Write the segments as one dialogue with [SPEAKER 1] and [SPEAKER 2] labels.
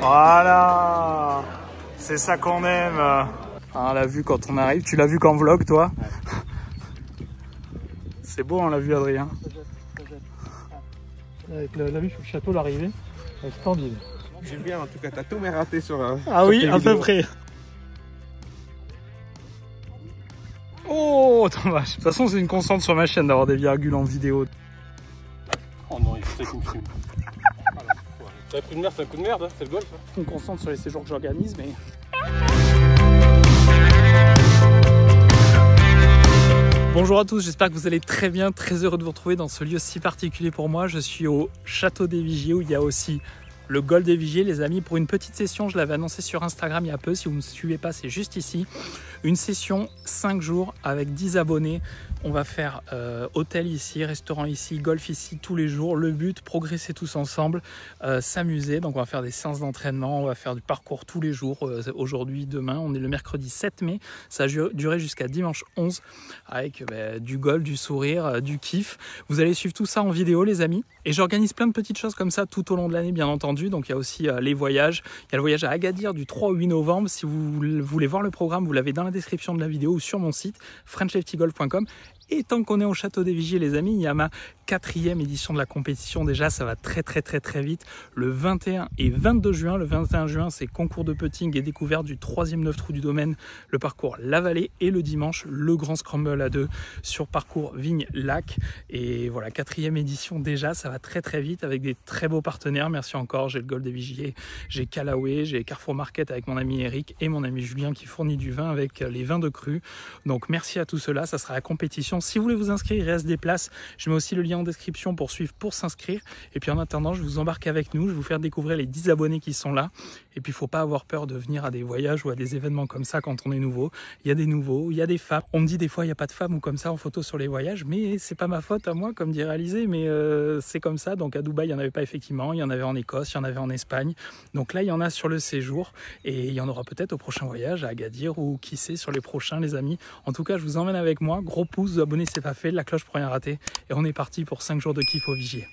[SPEAKER 1] Voilà, c'est ça qu'on aime. Ah, on l'a vu quand on arrive. Tu l'as vu qu'en vlog, toi? Ouais. C'est beau, on l'a vu, Adrien.
[SPEAKER 2] Avec la vue sur le château, l'arrivée, c'est splendide.
[SPEAKER 3] J'aime bien, en tout cas, t'as tout mais raté sur.
[SPEAKER 1] Ah oui, à peu près. Oh, dommage. De toute façon, c'est une constante sur ma chaîne d'avoir des virgules en vidéo.
[SPEAKER 2] Oh non, il faut que tu me filmes. Ça a pris de merde, c'est un coup de merde, hein, c'est le golf.
[SPEAKER 1] Une constante sur les séjours que j'organise, mais... Bonjour à tous, j'espère que vous allez très bien, très heureux de vous retrouver dans ce lieu si particulier pour moi. Je suis au Château des Vigiers où il y a aussi le golf des Vigiers, les amis, pour une petite session. Je l'avais annoncé sur Instagram il y a peu, si vous ne me suivez pas, c'est juste ici. Une session 5 jours avec 10 abonnés. On va faire hôtel ici, restaurant ici, golf ici tous les jours. Le but, progresser tous ensemble, s'amuser. Donc on va faire des séances d'entraînement, on va faire du parcours tous les jours. Aujourd'hui, demain, on est le mercredi 7 mai. Ça va durer jusqu'à dimanche 11 avec du golf, du sourire, du kiff. Vous allez suivre tout ça en vidéo, les amis. Et j'organise plein de petites choses comme ça tout au long de l'année, bien entendu. Donc il y a aussi les voyages. Il y a le voyage à Agadir du 3 au 8 novembre. Si vous voulez voir le programme, vous l'avez dans la description de la vidéo ou sur mon site FrenchLeftyGolf.com. Et tant qu'on est au Château des Vigiers, les amis, il y a ma 4e édition de la compétition. Déjà, ça va très vite. Le 21 et 22 juin. Le 21 juin, c'est concours de putting et découverte du 3e 9 trous du domaine, le parcours La Vallée. Et le dimanche, le grand scramble à 2 sur parcours Vigne-Lac. Et voilà, 4e édition déjà, ça va très vite avec des très beaux partenaires. Merci encore, j'ai le Golf des Vigiers, j'ai Callaway, j'ai Carrefour Market avec mon ami Eric et mon ami Julien qui fournit du vin avec les vins de cru. Donc merci à tout cela, ça sera la compétition. Si vous voulez vous inscrire, il reste des places. Je mets aussi le lien en description pour suivre, pour s'inscrire. Et puis en attendant, je vous embarque avec nous. Je vais vous faire découvrir les 10 abonnés qui sont là. Et puis il ne faut pas avoir peur de venir à des voyages ou à des événements comme ça quand on est nouveau. Il y a des nouveaux, il y a des femmes. On me dit des fois il n'y a pas de femmes ou comme ça en photo sur les voyages. Mais c'est pas ma faute à moi, comme dit Réalisé. Mais c'est comme ça. Donc à Dubaï, il n'y en avait pas effectivement. Il y en avait en Écosse, il y en avait en Espagne. Donc là, il y en a sur le séjour. Et il y en aura peut-être au prochain voyage à Agadir ou qui sait sur les prochains, les amis. En tout cas, je vous emmène avec moi. Gros pouce, abonnez, c'est pas fait. La cloche pour rien rater. Et on est parti pour 5 jours de kiff au Vigier.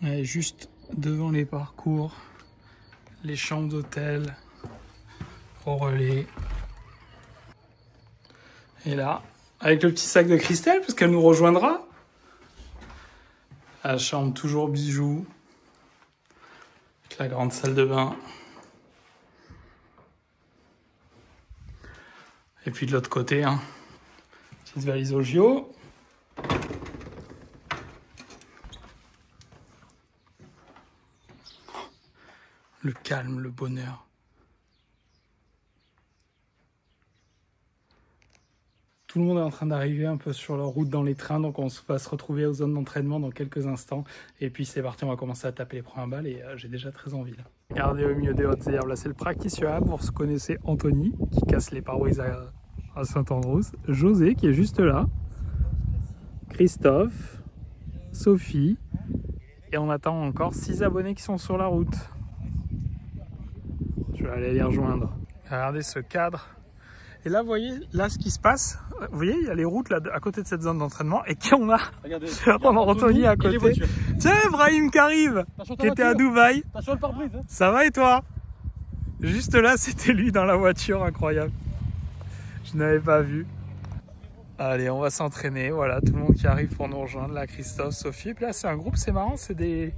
[SPEAKER 1] Ouais, juste devant les parcours, les chambres d'hôtel, au relais. Et là, avec le petit sac de Christelle, parce qu'elle nous rejoindra. La chambre toujours bijoux. Avec la grande salle de bain. Et puis de l'autre côté, hein, petite valise au Gio. Le calme, le bonheur. Tout le monde est en train d'arriver un peu sur leur route dans les trains, donc on va se retrouver aux zones d'entraînement dans quelques instants. Et puis c'est parti, on va commencer à taper les premières balles et j'ai déjà très envie là. Regardez au milieu des hautes herbes, là c'est le Practice Hub. Vous connaissez Anthony qui casse les parois à Saint-Andrews. José qui est juste là. Christophe. Sophie. Et on attend encore 6 abonnés qui sont sur la route. Je vais aller les rejoindre. Regardez ce cadre. Et là, vous voyez, là, ce qui se passe, vous voyez, il y a les routes là, à côté de cette zone d'entraînement. Et qui on a? Regardez, on a Anthony à côté. Tiens, Brahim qui arrive, qui était à Dubaï.
[SPEAKER 2] Attention le pare-brise. Hein.
[SPEAKER 1] Ça va et toi? Juste là, c'était lui dans la voiture, incroyable. Je n'avais pas vu. Allez, on va s'entraîner. Voilà, tout le monde qui arrive pour nous rejoindre. Là, Christophe, Sophie. Et puis là, c'est un groupe, c'est marrant, c'est des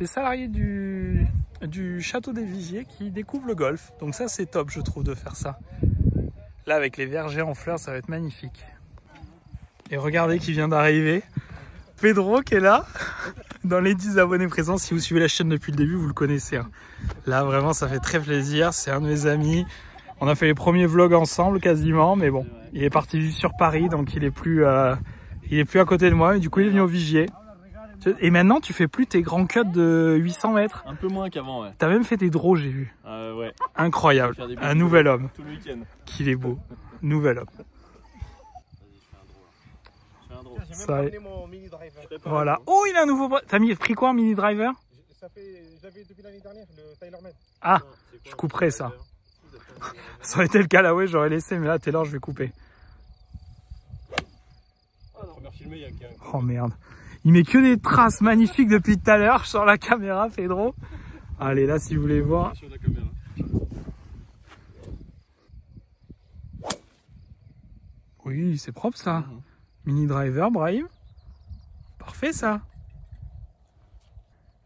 [SPEAKER 1] salariés du Château des Vigiers qui découvrent le golf. Donc ça, c'est top, je trouve, de faire ça. Là, avec les vergers en fleurs, ça va être magnifique. Et regardez qui vient d'arriver. Pedro qui est là, dans les 10 abonnés présents. Si vous suivez la chaîne depuis le début, vous le connaissez. Hein. Là, vraiment, ça fait très plaisir. C'est un de mes amis. On a fait les premiers vlogs ensemble quasiment, mais bon, il est parti sur Paris, donc il est plus à côté de moi. Et du coup, il est venu au Vigier. Et maintenant, tu fais plus tes grands cuts de 800 mètres.
[SPEAKER 2] Un peu moins qu'avant, ouais.
[SPEAKER 1] T'as même fait des draws, j'ai vu.
[SPEAKER 2] Ouais.
[SPEAKER 1] Incroyable. Un nouvel homme.
[SPEAKER 2] Tout le week-end.
[SPEAKER 1] Qu'il est beau. Nouvel homme. Ça est. Voilà. Oh, il a un nouveau. T'as pris quoi en mini driver?
[SPEAKER 3] J'avais depuis l'année dernière le TaylorMade.
[SPEAKER 1] Ah, je couperai ça. Ça aurait été le cas là, oui, j'aurais laissé, mais là, Taylor, je vais couper. Oh merde. Il met que des traces magnifiques depuis tout à l'heure sur la caméra, Pedro. Allez, là, si vous voulez voir. Oui, c'est propre ça. Mini driver, Brahim. Parfait ça.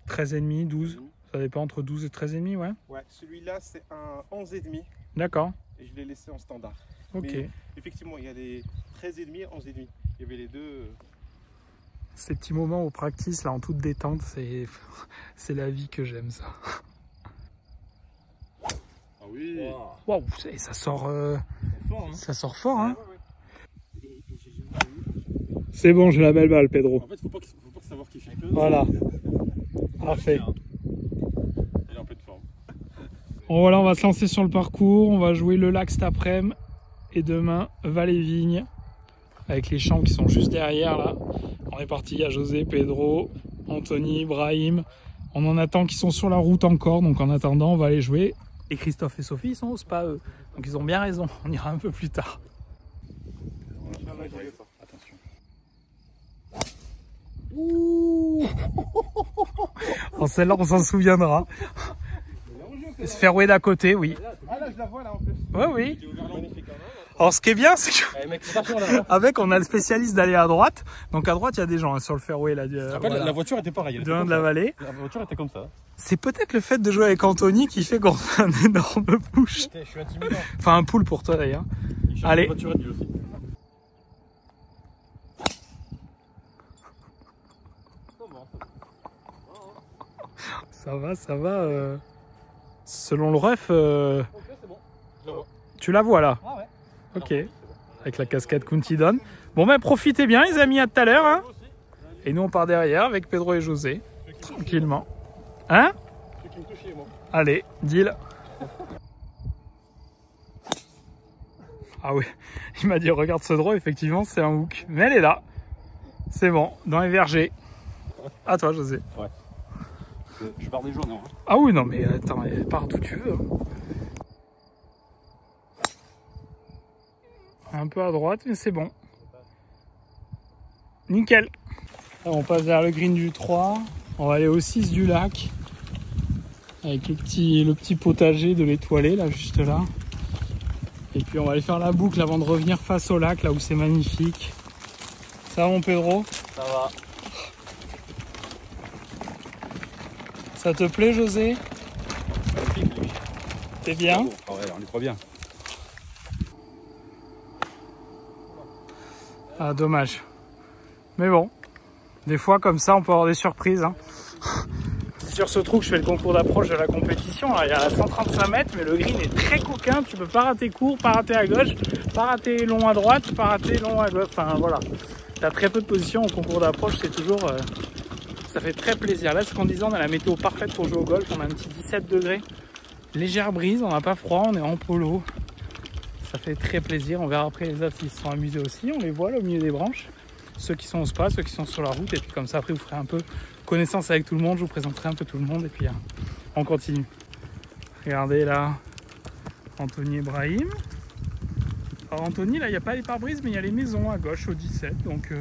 [SPEAKER 1] 13,5, 12. Ça dépend entre 12 et 13,5, ouais.
[SPEAKER 3] Ouais, celui-là c'est un 11,5.
[SPEAKER 1] D'accord.
[SPEAKER 3] Et je l'ai laissé en standard.
[SPEAKER 1] Ok.
[SPEAKER 3] Mais effectivement, il y a les 13,5 et 11,5. Il y avait les deux.
[SPEAKER 1] Ces petits moments au practice, là, en toute détente, c'est la vie que j'aime, ça.
[SPEAKER 2] Ah oui.
[SPEAKER 1] Waouh, ça sort,
[SPEAKER 2] Fort, hein.
[SPEAKER 1] ça sort fort, hein. C'est bon, j'ai la belle balle, Pedro.
[SPEAKER 2] En fait, faut pas savoir qui fait que.
[SPEAKER 1] Voilà. Parfait.
[SPEAKER 2] Il est en pleine forme.
[SPEAKER 1] Bon, voilà, on va se lancer sur le parcours. On va jouer le lac cet après-midi. Et demain, Val-et-Vigne. Avec les champs qui sont juste derrière, là. On est parti, il y a José, Pedro, Anthony, Brahim. On en attend qui sont sur la route encore. Donc en attendant, on va aller jouer. Et Christophe et Sophie, ils sont au spa, eux. Donc ils ont bien raison. On ira un peu plus tard.
[SPEAKER 2] Attention.
[SPEAKER 1] Ouh. En celle-là, on s'en souviendra. Ce fairway d'à côté, oui.
[SPEAKER 3] Ah là, je la vois là en plus.
[SPEAKER 1] Ouais, oui. Alors, ce qui est bien, c'est qu'avec, on a le spécialiste d'aller à droite. Donc, à droite, il y a des gens hein, sur le fairway. Là,
[SPEAKER 2] Voilà. La voiture était pareille.
[SPEAKER 1] De la vallée.
[SPEAKER 2] La voiture était comme ça.
[SPEAKER 1] C'est peut-être le fait de jouer avec Anthony qui fait qu'on fait un énorme push.
[SPEAKER 2] Je suis intimidant.
[SPEAKER 1] Enfin, un pull pour toi d'ailleurs. Allez.
[SPEAKER 2] La voiture lui aussi.
[SPEAKER 1] Ça va, ça va. Selon le ref,
[SPEAKER 2] Ok, c'est bon. Je la vois.
[SPEAKER 1] tu la vois là.
[SPEAKER 2] Ah ouais.
[SPEAKER 1] Ok. Avec la casquette Countidon. Bon, ben profitez bien, les amis, à tout à l'heure. Hein. Et nous, on part derrière avec Pedro et José. Tranquillement. Hein?
[SPEAKER 2] Celui qui me touche, moi.
[SPEAKER 1] Allez, deal. Ah oui, il m'a dit regarde ce draw, effectivement c'est un hook. Mais elle est là. C'est bon, dans les vergers. À toi José.
[SPEAKER 2] Ouais. Je pars des jaunes, hein.
[SPEAKER 1] Ah oui, non mais attends, pars d'où tu veux. Hein. Un peu à droite, mais c'est bon. Nickel. Là, on passe vers le green du 3. On va aller au 6 du lac. Avec le petit potager de l'étoilé, là, juste là. Et puis on va aller faire la boucle avant de revenir face au lac, là où c'est magnifique. Ça va mon Pedro?
[SPEAKER 2] Ça va.
[SPEAKER 1] Ça te plaît José? T'es bien?
[SPEAKER 2] Ah ouais, on est trop bien.
[SPEAKER 1] Ah dommage. Mais bon, des fois comme ça on peut avoir des surprises. Hein. Sur ce trou que je fais le concours d'approche de la compétition. Là, il y a 135 mètres, mais le green est très coquin. Tu peux pas rater court, pas rater à gauche, pas rater long à droite, pas rater long à gauche. Enfin voilà, tu as très peu de positions au concours d'approche. C'est toujours, ça fait très plaisir. Là, ce qu'on disait, on a la météo parfaite pour jouer au golf. On a un petit 17 degrés, légère brise, on n'a pas froid, on est en polo. Ça fait très plaisir. On verra après les autres s'ils se sont amusés aussi. On les voit là au milieu des branches. Ceux qui sont au spa, ceux qui sont sur la route. Et puis comme ça, après, vous ferez un peu connaissance avec tout le monde. Je vous présenterai un peu tout le monde. Et puis on continue. Regardez là, Anthony et Brahim. Alors Anthony, là, il n'y a pas les pare-brises, mais il y a les maisons à gauche au 17. Donc,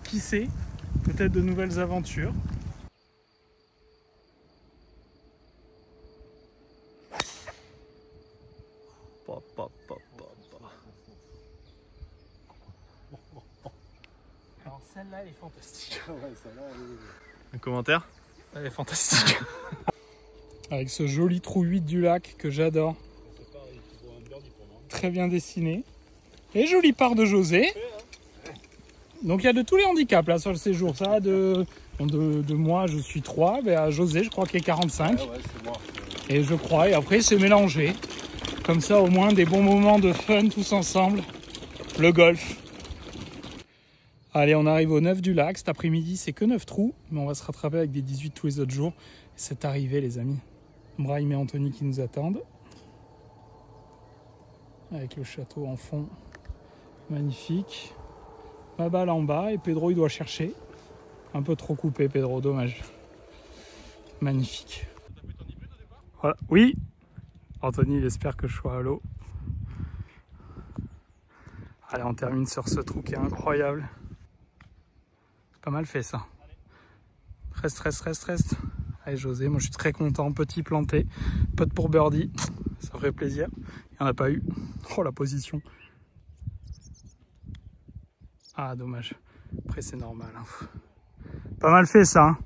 [SPEAKER 1] qui sait, peut-être de nouvelles aventures. Alors celle-là, elle est fantastique.
[SPEAKER 2] Un commentaire?
[SPEAKER 1] Elle est fantastique. Avec ce joli trou 8 du lac que j'adore. Très bien dessiné. Et jolie part de José. Donc il y a de tous les handicaps là sur le séjour. Ça de moi je suis 3, mais à José je crois qu'il est 45.
[SPEAKER 2] Ouais, c'est moi.
[SPEAKER 1] Et je crois, et après c'est mélangé. Comme ça au moins des bons moments de fun tous ensemble. Le golf. Allez, on arrive au 9 du lac. Cet après-midi, c'est que 9 trous, mais on va se rattraper avec des 18 tous les autres jours. C'est arrivé, les amis. Brahim et Anthony qui nous attendent. Avec le château en fond. Magnifique. Ma balle en bas et Pedro, il doit chercher. Un peu trop coupé, Pedro, dommage. Magnifique. Voilà. Oui, Anthony, il espère que je sois à l'eau. Allez, on termine sur ce trou qui est incroyable. Pas mal fait ça. Reste. Allez José, moi je suis très content. Petit planté, pote pour birdie. Ça ferait plaisir. Il n'y en a pas eu. Oh la position. Ah dommage. Après c'est normal. Hein. Pas mal fait ça. Hein.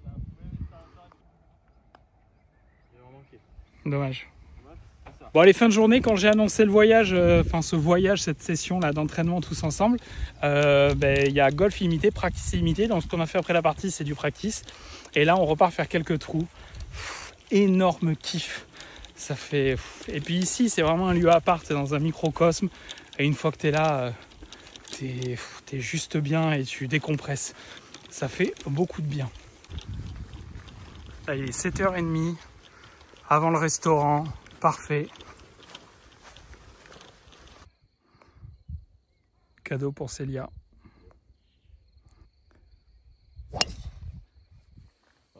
[SPEAKER 1] Dommage. Bon allez, fin de journée, quand j'ai annoncé le voyage, cette session là d'entraînement tous ensemble, il y a golf limité, practice limité. Donc ce qu'on a fait après la partie, c'est du practice. Et là on repart faire quelques trous. Énorme kiff. Ça fait. Et puis ici c'est vraiment un lieu à part, t'es dans un microcosme. Et une fois que t'es là, t'es juste bien et tu décompresses. Ça fait beaucoup de bien. Là il est 7h30, avant le restaurant. Parfait. Cadeau pour Célia.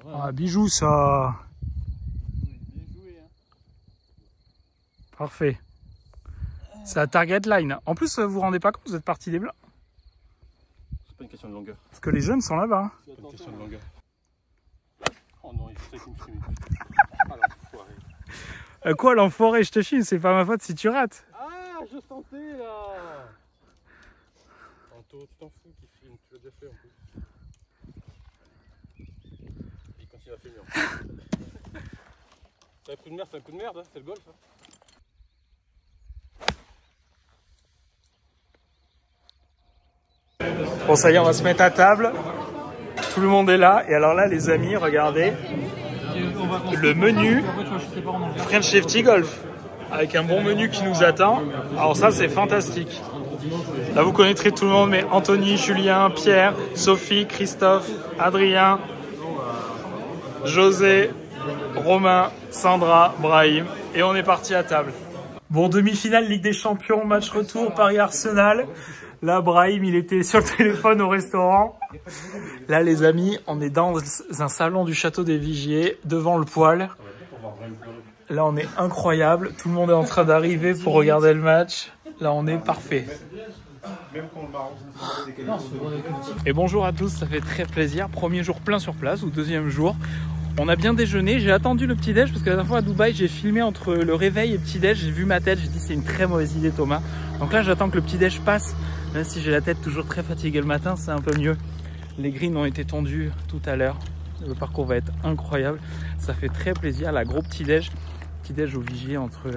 [SPEAKER 1] Ah, bijou ça. Parfait. C'est la target line. En plus, vous vous rendez pas compte, vous êtes parti des blancs.
[SPEAKER 2] C'est pas une question de longueur.
[SPEAKER 1] Parce que les jeunes sont là-bas.
[SPEAKER 2] C'est pas une question de longueur. Oh non, il fait ça qui me fume.
[SPEAKER 1] Quoi l'enfoiré, je te filme, c'est pas ma faute si tu rates.
[SPEAKER 2] Ah, je sentais là. Anto, tu t'en fous qui filme, tu l'as déjà fait en plus. Il continue à filmer en plus. C'est un coup de merde, hein, c'est le golf. Hein.
[SPEAKER 1] Bon ça y est, on va se mettre à table. Tout le monde est là. Et alors là les amis, regardez. Le menu French Safety Golf avec un bon menu qui nous attend. Alors ça c'est fantastique. Là vous connaîtrez tout le monde, mais Anthony, Julien, Pierre, Sophie, Christophe, Adrien, José, Romain, Sandra, Brahim, et on est parti à table. Bon, demi-finale Ligue des Champions, match retour Paris-Arsenal. Là Brahim il était sur le téléphone au restaurant. Là les amis, on est dans un salon du château des Vigiers, devant le poêle. Là on est incroyable, tout le monde est en train d'arriver pour regarder le match. Là on est parfait. Et bonjour à tous, ça fait très plaisir. Premier jour plein sur place ou deuxième jour. On a bien déjeuné, j'ai attendu le petit-déj parce que la dernière fois à Dubaï, j'ai filmé entre le réveil et le petit-déj, j'ai vu ma tête, j'ai dit c'est une très mauvaise idée Thomas. Donc là j'attends que le petit-déj passe, même si j'ai la tête toujours très fatiguée le matin, c'est un peu mieux. Les greens ont été tendus tout à l'heure, le parcours va être incroyable, ça fait très plaisir, la gros petit-déj au Vigier entre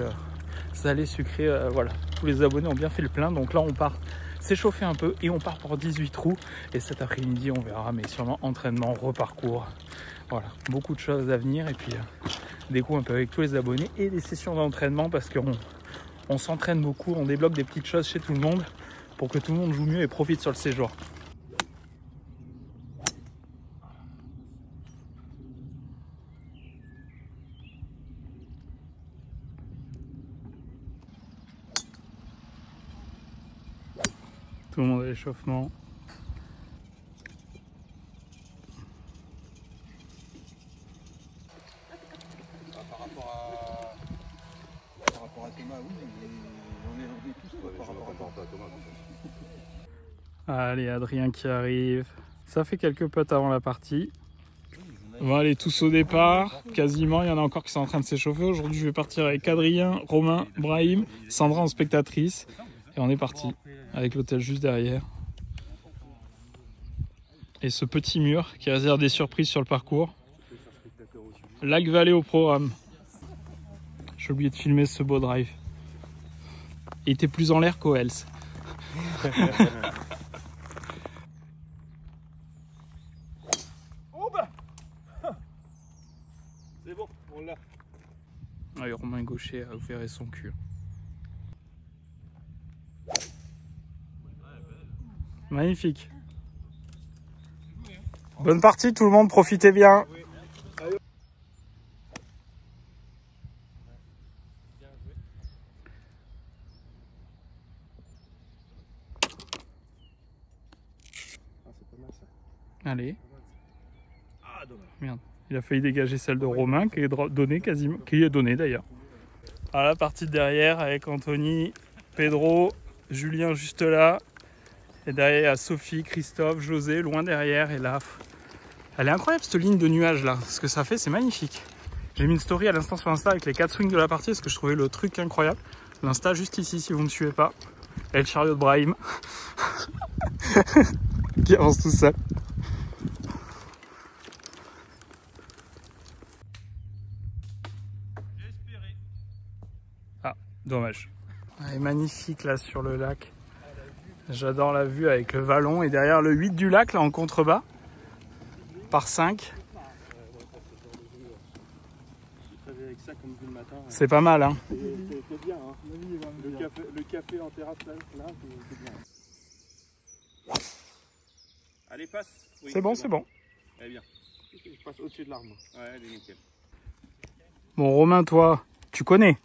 [SPEAKER 1] salé, sucré, voilà. Tous les abonnés ont bien fait le plein, donc là on part s'échauffer un peu et on part pour 18 trous. Et cet après-midi on verra, mais sûrement entraînement, reparcours. Voilà, beaucoup de choses à venir et puis des coups un peu avec tous les abonnés et des sessions d'entraînement parce qu'on s'entraîne beaucoup, on débloque des petites choses chez tout le monde pour que tout le monde joue mieux et profite sur le séjour. Tout le monde à l'échauffement.
[SPEAKER 3] Par rapport à Thomas, oui, on est tous quoi, par rapport à Thomas.
[SPEAKER 1] Allez, Adrien qui arrive. Ça fait quelques potes avant la partie. On va aller tous au départ, quasiment. Il y en a encore qui sont en train de s'échauffer. Aujourd'hui, je vais partir avec Adrien, Romain, Brahim, Sandra en spectatrice. Et on est parti, avec l'hôtel juste derrière. Et ce petit mur qui réserve des surprises sur le parcours. Lac Vallée au programme. J'ai oublié de filmer ce beau drive. Il était plus en l'air qu'au Hells.
[SPEAKER 2] Oh bah c'est bon, on l'a.
[SPEAKER 1] Allez, Romain Gaucher a ouvert son cul. Magnifique. Bonne partie tout le monde, profitez bien. Allez.
[SPEAKER 3] Ah, dommage.
[SPEAKER 1] Merde. Il a failli dégager celle de Romain qui est donnée quasiment, qui est donnée d'ailleurs. À la partie de derrière avec Anthony, Pedro, Julien juste là. Et derrière il y a Sophie, Christophe, José loin derrière. Et là, elle est incroyable cette ligne de nuages là. Ce que ça fait, c'est magnifique. J'ai mis une story à l'instant sur Insta avec les 4 swings de la partie parce que je trouvais le truc incroyable. L'Insta juste ici si vous ne me suivez pas. Et le chariot de Brahim qui avance tout seul. Ah, dommage. Elle est magnifique là sur le lac. J'adore la vue avec le vallon et derrière le 8 du lac là en contrebas. Par 5. C'est pas mal hein.
[SPEAKER 3] C'est bien hein. Le café en terrasse là, c'est bien. Allez, passe. Oui,
[SPEAKER 1] c'est bon, c'est bon.
[SPEAKER 3] Elle est bien. Je passe au-dessus de l'arbre. Ouais, elle est nickel.
[SPEAKER 1] Bon Romain, toi, tu connais?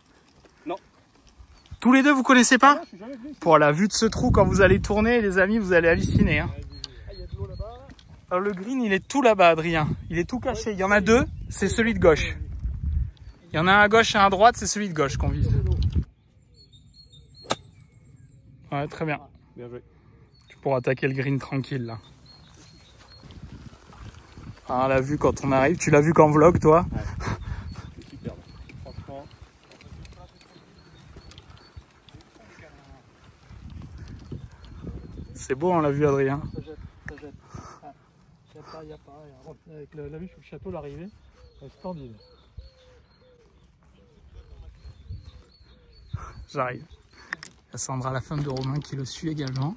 [SPEAKER 3] Non.
[SPEAKER 1] Tous les deux, vous connaissez pas?
[SPEAKER 3] Non, je suis jamais venu.
[SPEAKER 1] Pour la vue de ce trou, quand vous allez tourner, les amis, vous allez halluciner. Hein.
[SPEAKER 3] Il y a de l'eau là-bas.
[SPEAKER 1] Alors le green, il est tout là-bas, Adrien. Il est tout caché. Il y en a deux, c'est celui de gauche. Il y en a un à gauche et un à droite, c'est celui de gauche qu'on vise. Ouais, très bien.
[SPEAKER 3] Bien joué.
[SPEAKER 1] Tu pourras attaquer le green tranquille là. Ah, la vue quand on arrive, tu l'as vu qu'en vlog toi?
[SPEAKER 3] Ouais. C'est superbe. Franchement.
[SPEAKER 1] C'est beau hein, la vue Adrien.
[SPEAKER 2] Ça jette. Ah, il y a pas. Avec la vue sur le château, l'arrivée, c'est splendide.
[SPEAKER 1] J'arrive. Il y a Sandra, la femme de Romain, qui le suit également.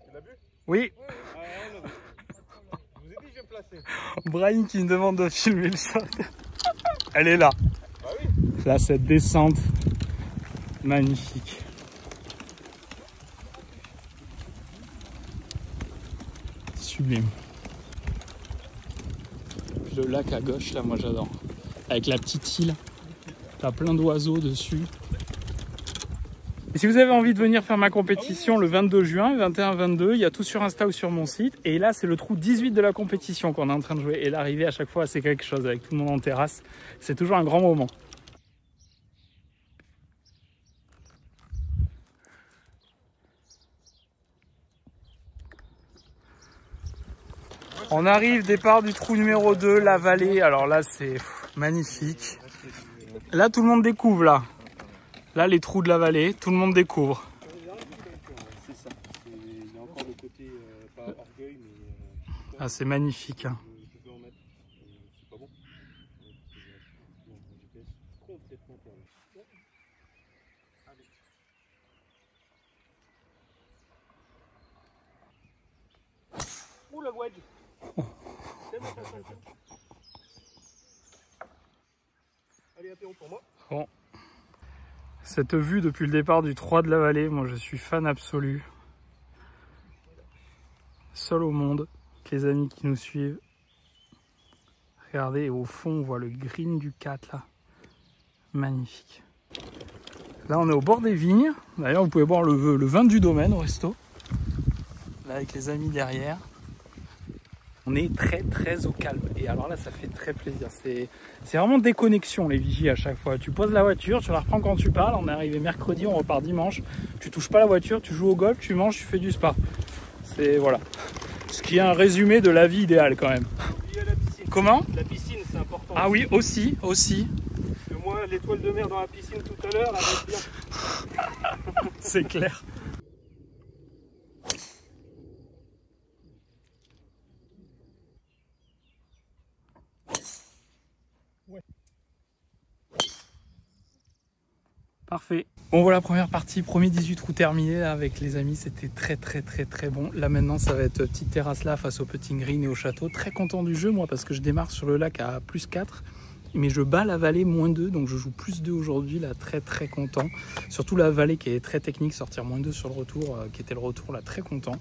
[SPEAKER 3] Tu l'as vu?
[SPEAKER 1] Oui.
[SPEAKER 3] Je vous ai dit, je vais me placer.
[SPEAKER 1] Brahim qui me demande de filmer le shot. Elle est là.
[SPEAKER 3] Ah oui.
[SPEAKER 1] Là, cette descente magnifique. Sublime. Puis le lac à gauche, là, moi j'adore. Avec la petite île. T'as plein d'oiseaux dessus. Et si vous avez envie de venir faire ma compétition le 22 juin, 21-22, il y a tout sur Insta ou sur mon site. Et là, c'est le trou 18 de la compétition qu'on est en train de jouer. Et l'arrivée, à chaque fois, c'est quelque chose avec tout le monde en terrasse. C'est toujours un grand moment. On arrive, départ du trou numéro 2, la vallée. Alors là, c'est magnifique. Là, tout le monde découvre, là. Là, les trous de la vallée, tout le monde découvre.
[SPEAKER 3] C'est ça. Il y a encore le côté, pas orgueil, mais...
[SPEAKER 1] Ah, c'est magnifique. Hein.
[SPEAKER 3] Je peux en mettre. C'est pas bon. Complètement perdu. Ouh, la wedge. Allez, apéro pour moi.
[SPEAKER 1] Bon. Cette vue depuis le départ du 3 de la vallée, moi je suis fan absolu. Seul au monde, les amis qui nous suivent. Regardez, au fond on voit le green du 4 là. Magnifique. Là on est au bord des vignes. D'ailleurs vous pouvez boire le vin du domaine au resto. Là avec les amis derrière. On est très au calme. Et alors là, ça fait très plaisir. C'est vraiment déconnexion les vigies à chaque fois. Tu poses la voiture, tu la reprends quand tu parles. On est arrivé mercredi, on repart dimanche. Tu touches pas la voiture, tu joues au golf, tu manges, tu fais du spa. C'est voilà. Ce qui est un résumé de la vie idéale quand même.
[SPEAKER 3] La piscine.
[SPEAKER 1] Comment?
[SPEAKER 3] La piscine, c'est important.
[SPEAKER 1] Ah oui, aussi.
[SPEAKER 3] Moi, l'étoile de mer dans la piscine tout à l'heure, elle va être bien.
[SPEAKER 1] C'est clair. Parfait. Bon voilà, première partie, premier 18 trous terminé là, avec les amis, c'était très bon. Là maintenant ça va être petite terrasse là face au petit green et au château. Très content du jeu moi parce que je démarre sur le lac à +4. Mais je bats la vallée -2, donc je joue +2 aujourd'hui, là très content. Surtout la vallée qui est très technique, sortir -2 sur le retour, qui était le retour là, très content.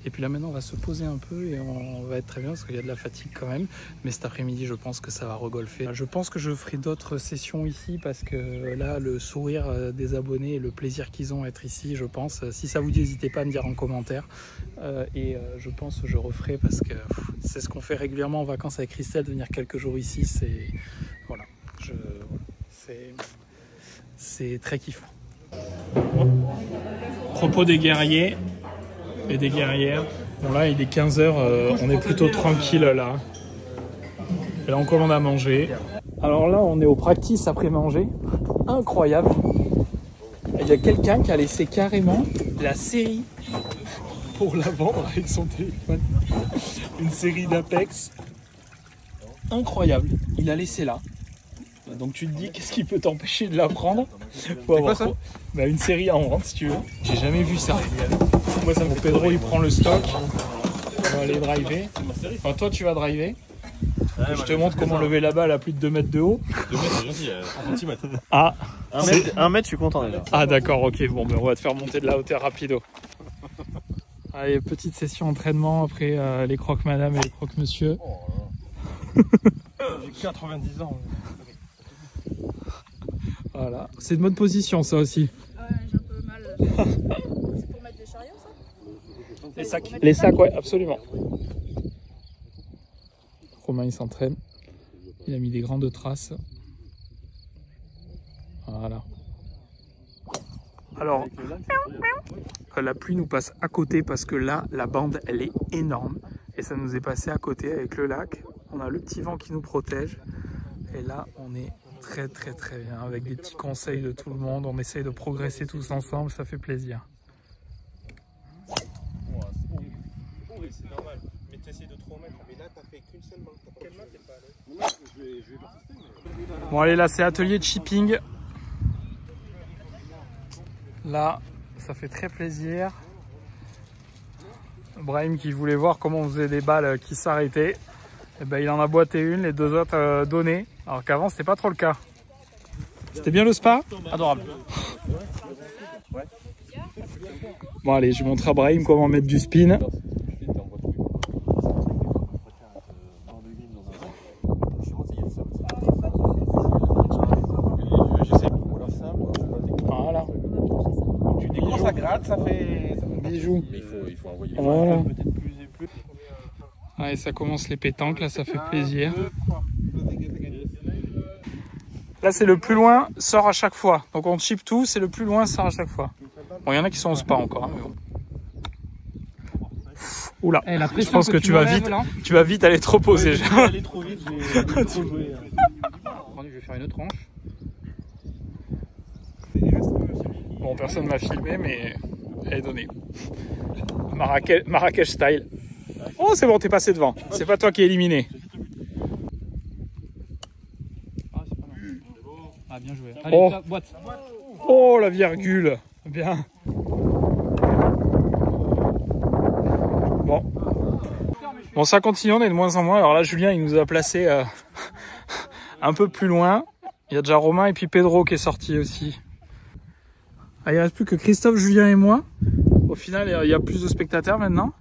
[SPEAKER 1] Et puis là maintenant on va se poser un peu et on va être très bien parce qu'il y a de la fatigue quand même. Mais cet après-midi je pense que ça va regolfer. Je pense que je ferai d'autres sessions ici parce que là le sourire des abonnés et le plaisir qu'ils ont à être ici, je pense. Si ça vous dit, n'hésitez pas à me dire en commentaire. Je pense que je referai parce que c'est ce qu'on fait régulièrement en vacances avec Christelle, de venir quelques jours ici. C'est voilà, c'est très kiffant. Propos des guerriers et des guerrières. Bon là il est 15h, on est plutôt tranquille là. Et là on commande à manger. Alors là on est au practice après manger. Incroyable. Il y a quelqu'un qui a laissé carrément la série pour la vendre avec son téléphone. Une série d'Apex. Incroyable. Il a laissé là. Donc tu te dis, qu'est-ce qui peut t'empêcher de la prendre? Faut avoir quoi, ça? Une série en vente si tu veux. J'ai jamais vu ça. Moi ça me fait Pedro il prend le stock. On va aller driver. Enfin toi tu vas driver. Ouais, je te montre comment lever la balle à plus de 2 mètres de haut.
[SPEAKER 2] 2 mètres c'est gentil, 1 cm.
[SPEAKER 1] Ah
[SPEAKER 2] 1 mètre je suis content déjà.
[SPEAKER 1] Ah d'accord, ok, bon on va te faire monter de la hauteur rapido. Allez, petite session entraînement après les croque madame et les croque monsieur.
[SPEAKER 2] J'ai 90 ans.
[SPEAKER 1] Voilà, c'est de bonne position ça aussi.
[SPEAKER 4] Ouais, j'ai un peu mal. C'est pour mettre les chariots ça?
[SPEAKER 1] Les sacs. Les sacs, ouais, absolument. Romain il s'entraîne. Il a mis des grandes traces. Voilà. Alors, la pluie nous passe à côté parce que là, la bande, elle est énorme. Et ça nous est passé à côté avec le lac. On a le petit vent qui nous protège. Et là, on est très bien avec des petits conseils de tout le monde. On essaye de progresser tous ensemble, ça fait plaisir.
[SPEAKER 3] C'est normal, mais tu essaies de trop mettre. Mais là, t'as fait qu'une seule main. Quelle main t'es pas allé? Je vais persister.
[SPEAKER 1] Bon, allez, là, c'est atelier de chipping. Là, ça fait très plaisir. Brahim qui voulait voir comment on faisait des balles qui s'arrêtaient. Et ben, il en a boité une, les deux autres données. Alors qu'avant, c'était pas trop le cas. C'était bien le spa? Adorable. Bon, allez, je vais montrer à Brahim comment mettre du spin. Voilà.
[SPEAKER 3] Tu découvres, ça gratte, ça fait
[SPEAKER 1] Bijou.
[SPEAKER 2] Mais il faut envoyer.
[SPEAKER 1] Voilà.
[SPEAKER 3] peut-être plus et plus.
[SPEAKER 1] Allez, ça commence les pétanques, là, ça fait plaisir. Là, c'est le plus loin, sort à chaque fois. Donc on chip tout, c'est le plus loin, sort à chaque fois. Bon, il y en a qui sont au spa encore, hein, mais bon. Oula, je pense que tu vas vite aller te reposer.
[SPEAKER 3] Je vais aller trop vite, j'ai trop joué.
[SPEAKER 1] Je vais faire une autre tranche. Bon, personne m'a filmé, mais elle est donnée. Marrakech style. Oh, c'est bon, t'es passé devant. C'est pas toi qui es éliminé.
[SPEAKER 5] Ah, bien joué.
[SPEAKER 1] Allez, oh.
[SPEAKER 5] Boîte.
[SPEAKER 1] Oh, la virgule. Bien. Bon, ça continue, on est de moins en moins. Alors là, Julien, il nous a placé un peu plus loin. Il y a déjà Romain et puis Pedro qui est sorti aussi. Ah, il ne reste plus que Christophe, Julien et moi. Au final, il y a plus de spectateurs maintenant.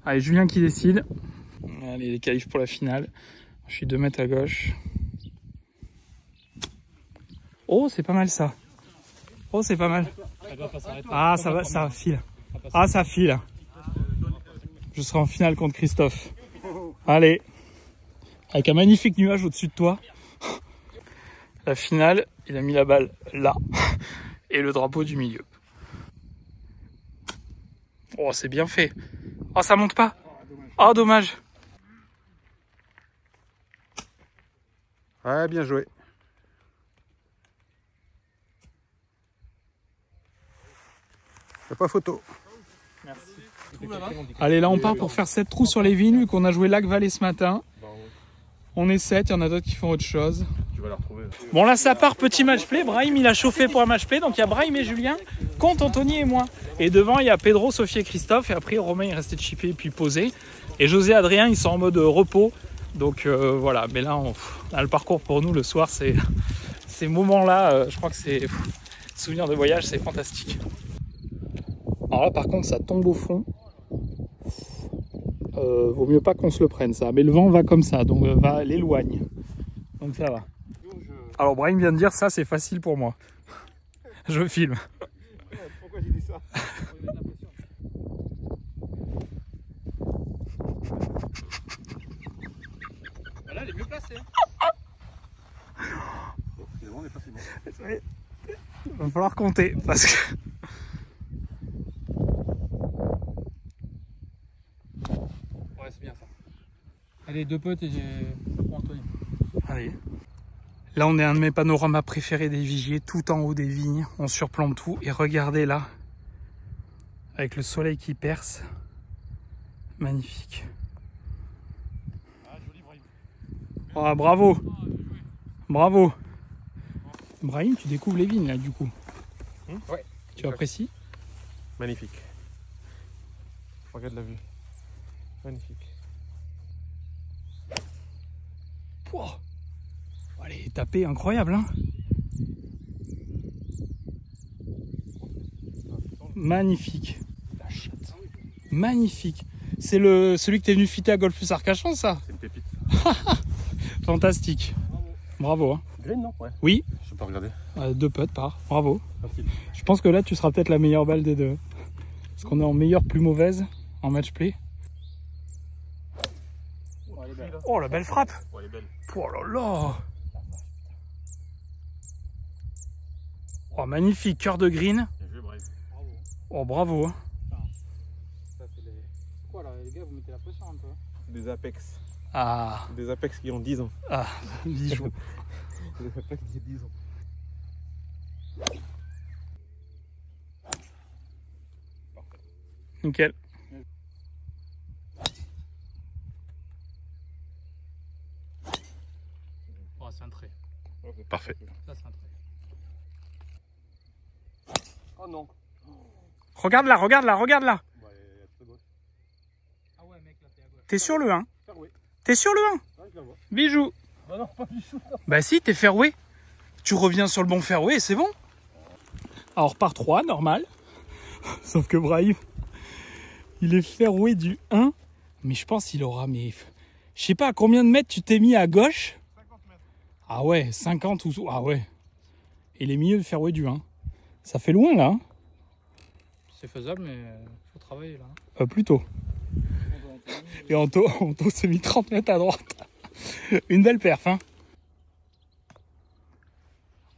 [SPEAKER 1] Allez, Julien qui décide. Allez, les qualifs pour la finale. Je suis 2 mètres à gauche. Oh, c'est pas mal ça. Oh, c'est pas mal. Ah, ça file. Ah, ça file. Je serai en finale contre Christophe. Allez. Avec un magnifique nuage au-dessus de toi. La finale, il a mis la balle là. Et le drapeau du milieu. Oh, c'est bien fait. Oh, ça monte pas. Oh, dommage.
[SPEAKER 2] Ouais, bien joué. Y'a pas photo.
[SPEAKER 1] Merci. Allez, là on part pour faire 7 trous sur les vignes, vu qu'on a joué Lac-Vallée ce matin. On est 7, il y en a d'autres qui font autre chose.
[SPEAKER 2] Tu vas la retrouver.
[SPEAKER 1] Bon, là ça part, petit match play. Brahim il a chauffé pour un match play, donc il y a Brahim et Julien contre Anthony et moi. Et devant il y a Pedro, Sophie et Christophe, et après Romain il est resté chipper et puis posé. Et José et Adrien ils sont en mode repos. Donc voilà, mais là, là le parcours pour nous le soir, c'est ces moments-là, je crois que c'est souvenir de voyage, c'est fantastique. Alors là par contre ça tombe au fond. vaut mieux pas qu'on se le prenne ça. Mais le vent va comme ça, donc va l'éloigne. Donc ça va. Alors Brahim vient de dire ça, c'est facile pour moi. Je filme.
[SPEAKER 3] Pourquoi j'ai dit ça?
[SPEAKER 1] Là, elle est mieux placée.
[SPEAKER 3] Finalement, on est pas si bon.
[SPEAKER 1] Il va falloir compter parce que.
[SPEAKER 2] Ouais, c'est bien ça. Allez, 2 potes et pour Anthony.
[SPEAKER 1] Allez. Là, on est un de mes panoramas préférés des Vigiers, tout en haut des vignes. On surplombe tout. Et regardez là, avec le soleil qui perce. Magnifique.
[SPEAKER 2] Ah, joli Brahim.
[SPEAKER 1] Oh, bravo. Bravo. Brahim, tu découvres les vignes là, du coup.
[SPEAKER 3] Ouais.
[SPEAKER 1] Tu apprécies?
[SPEAKER 3] Magnifique. Regarde la vue. Magnifique.
[SPEAKER 1] Pouah. Allez, taper, incroyable, hein. Magnifique. La chatte. Magnifique. C'est celui que t'es venu fitter à Golf Plus Arcachon, ça?
[SPEAKER 3] C'est une pépite.
[SPEAKER 1] Fantastique. Bravo. Hein.
[SPEAKER 3] Green, non? Ouais.
[SPEAKER 1] Oui.
[SPEAKER 3] Je peux pas regarder.
[SPEAKER 1] 2 putts par. Bravo.
[SPEAKER 3] Facile.
[SPEAKER 1] Je pense que là, tu seras peut-être la meilleure balle des deux. Parce qu'on est en meilleure, plus mauvaise en match play.
[SPEAKER 2] Oh, elle est belle.
[SPEAKER 1] Oh, la belle frappe.
[SPEAKER 3] Oh, elle est belle.
[SPEAKER 1] Oh là là. Oh, magnifique. Cœur de green.
[SPEAKER 3] Bien joué, Brahim.
[SPEAKER 2] Bravo.
[SPEAKER 1] Oh, bravo. Hein.
[SPEAKER 2] Ça, c'est les... Quoi là, les gars, vous mettez la pression un peu.
[SPEAKER 3] Des Apex.
[SPEAKER 1] Ah,
[SPEAKER 3] Des Apex qui ont 10 ans.
[SPEAKER 1] bijou.
[SPEAKER 3] Des Apex qui ont 10 ans.
[SPEAKER 1] Nickel.
[SPEAKER 2] Oh, c'est un trait.
[SPEAKER 3] Parfait.
[SPEAKER 2] Ça, c'est un trait. Oh non.
[SPEAKER 1] Regarde là, regarde là, regarde là.
[SPEAKER 3] Bah, elle est très bonne.
[SPEAKER 2] Ah ouais, mec, là, t'es à gauche.
[SPEAKER 1] T'es sur le 1.
[SPEAKER 3] Fairway.
[SPEAKER 1] T'es sur le 1.
[SPEAKER 3] Ouais, je la vois.
[SPEAKER 1] Bijou.
[SPEAKER 3] Bah non, pas du tout.
[SPEAKER 1] Bah si, t'es fairway. Tu reviens sur le bon fairway et c'est bon. Alors par 3, normal. Sauf que Brahim, il est fairway du 1. Mais je pense qu'il aura, mais... Je sais pas à combien de mètres tu t'es mis à gauche.
[SPEAKER 3] 50 mètres.
[SPEAKER 1] Ah ouais, 50 ou... Ah ouais. Il est milieu de fairway du 1. Ça fait loin là. Hein.
[SPEAKER 2] C'est faisable, mais faut travailler là.
[SPEAKER 1] Plutôt. Et Anto s'est mis 30 mètres à droite. Une belle perf, hein.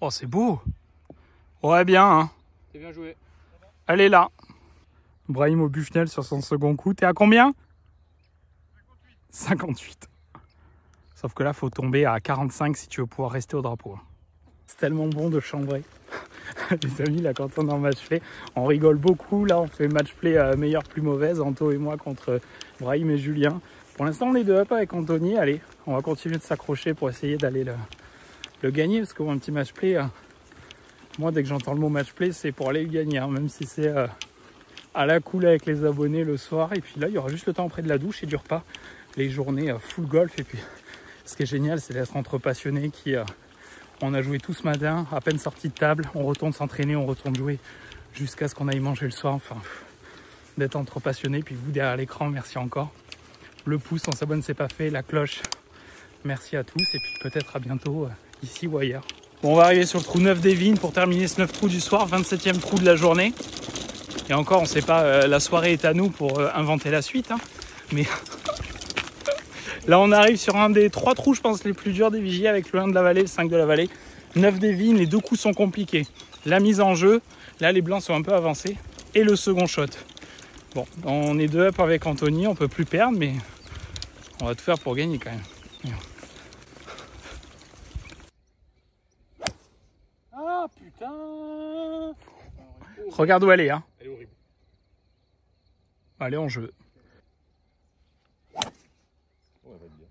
[SPEAKER 1] Oh, c'est beau. Ouais, bien, hein.
[SPEAKER 2] C'est bien joué.
[SPEAKER 1] Elle est là. Brahim au Bushnell sur son second coup. T'es à combien? 58. Sauf que là, faut tomber à 45 si tu veux pouvoir rester au drapeau. C'est tellement bon de chambrer. Les amis, là, quand on est en match play, on rigole beaucoup. Là, on fait match play meilleur, plus mauvaise. Anto et moi contre Brahim et Julien. Pour l'instant, on est 2 up avec Anthony. Allez, on va continuer de s'accrocher pour essayer d'aller le gagner. Parce que un petit match play, moi, dès que j'entends le mot match play, c'est pour aller le gagner. Hein, même si c'est à la cool avec les abonnés le soir. Et puis là, il y aura juste le temps après de la douche et du repas. Les journées full golf. Et puis, ce qui est génial, c'est d'être entre passionnés qui... on a joué tout ce matin, à peine sorti de table. On retourne s'entraîner, on retourne jouer jusqu'à ce qu'on aille manger le soir. Enfin, d'être entre passionnés. Puis vous, derrière l'écran, merci encore. Le pouce, on s'abonne, c'est pas fait. La cloche, merci à tous. Et puis peut-être à bientôt, ici ou ailleurs. Bon, on va arriver sur le trou 9 des vignes pour terminer ce 9 trou du soir. 27e trou de la journée. Et encore, on sait pas, la soirée est à nous pour inventer la suite. Hein. Mais là, on arrive sur un des 3 trous, je pense, les plus durs des Vigiers, avec le 1 de la vallée, le 5 de la vallée. 9 des vignes, les 2 coups sont compliqués. La mise en jeu, là, les blancs sont un peu avancés. Et le second shot. Bon, on est 2 up avec Anthony, on peut plus perdre, mais on va tout faire pour gagner quand même.
[SPEAKER 2] Ah putain.
[SPEAKER 1] Regarde où elle est, hein.
[SPEAKER 3] Elle est horrible.
[SPEAKER 1] Allez, en jeu.
[SPEAKER 3] Oh, elle va bien.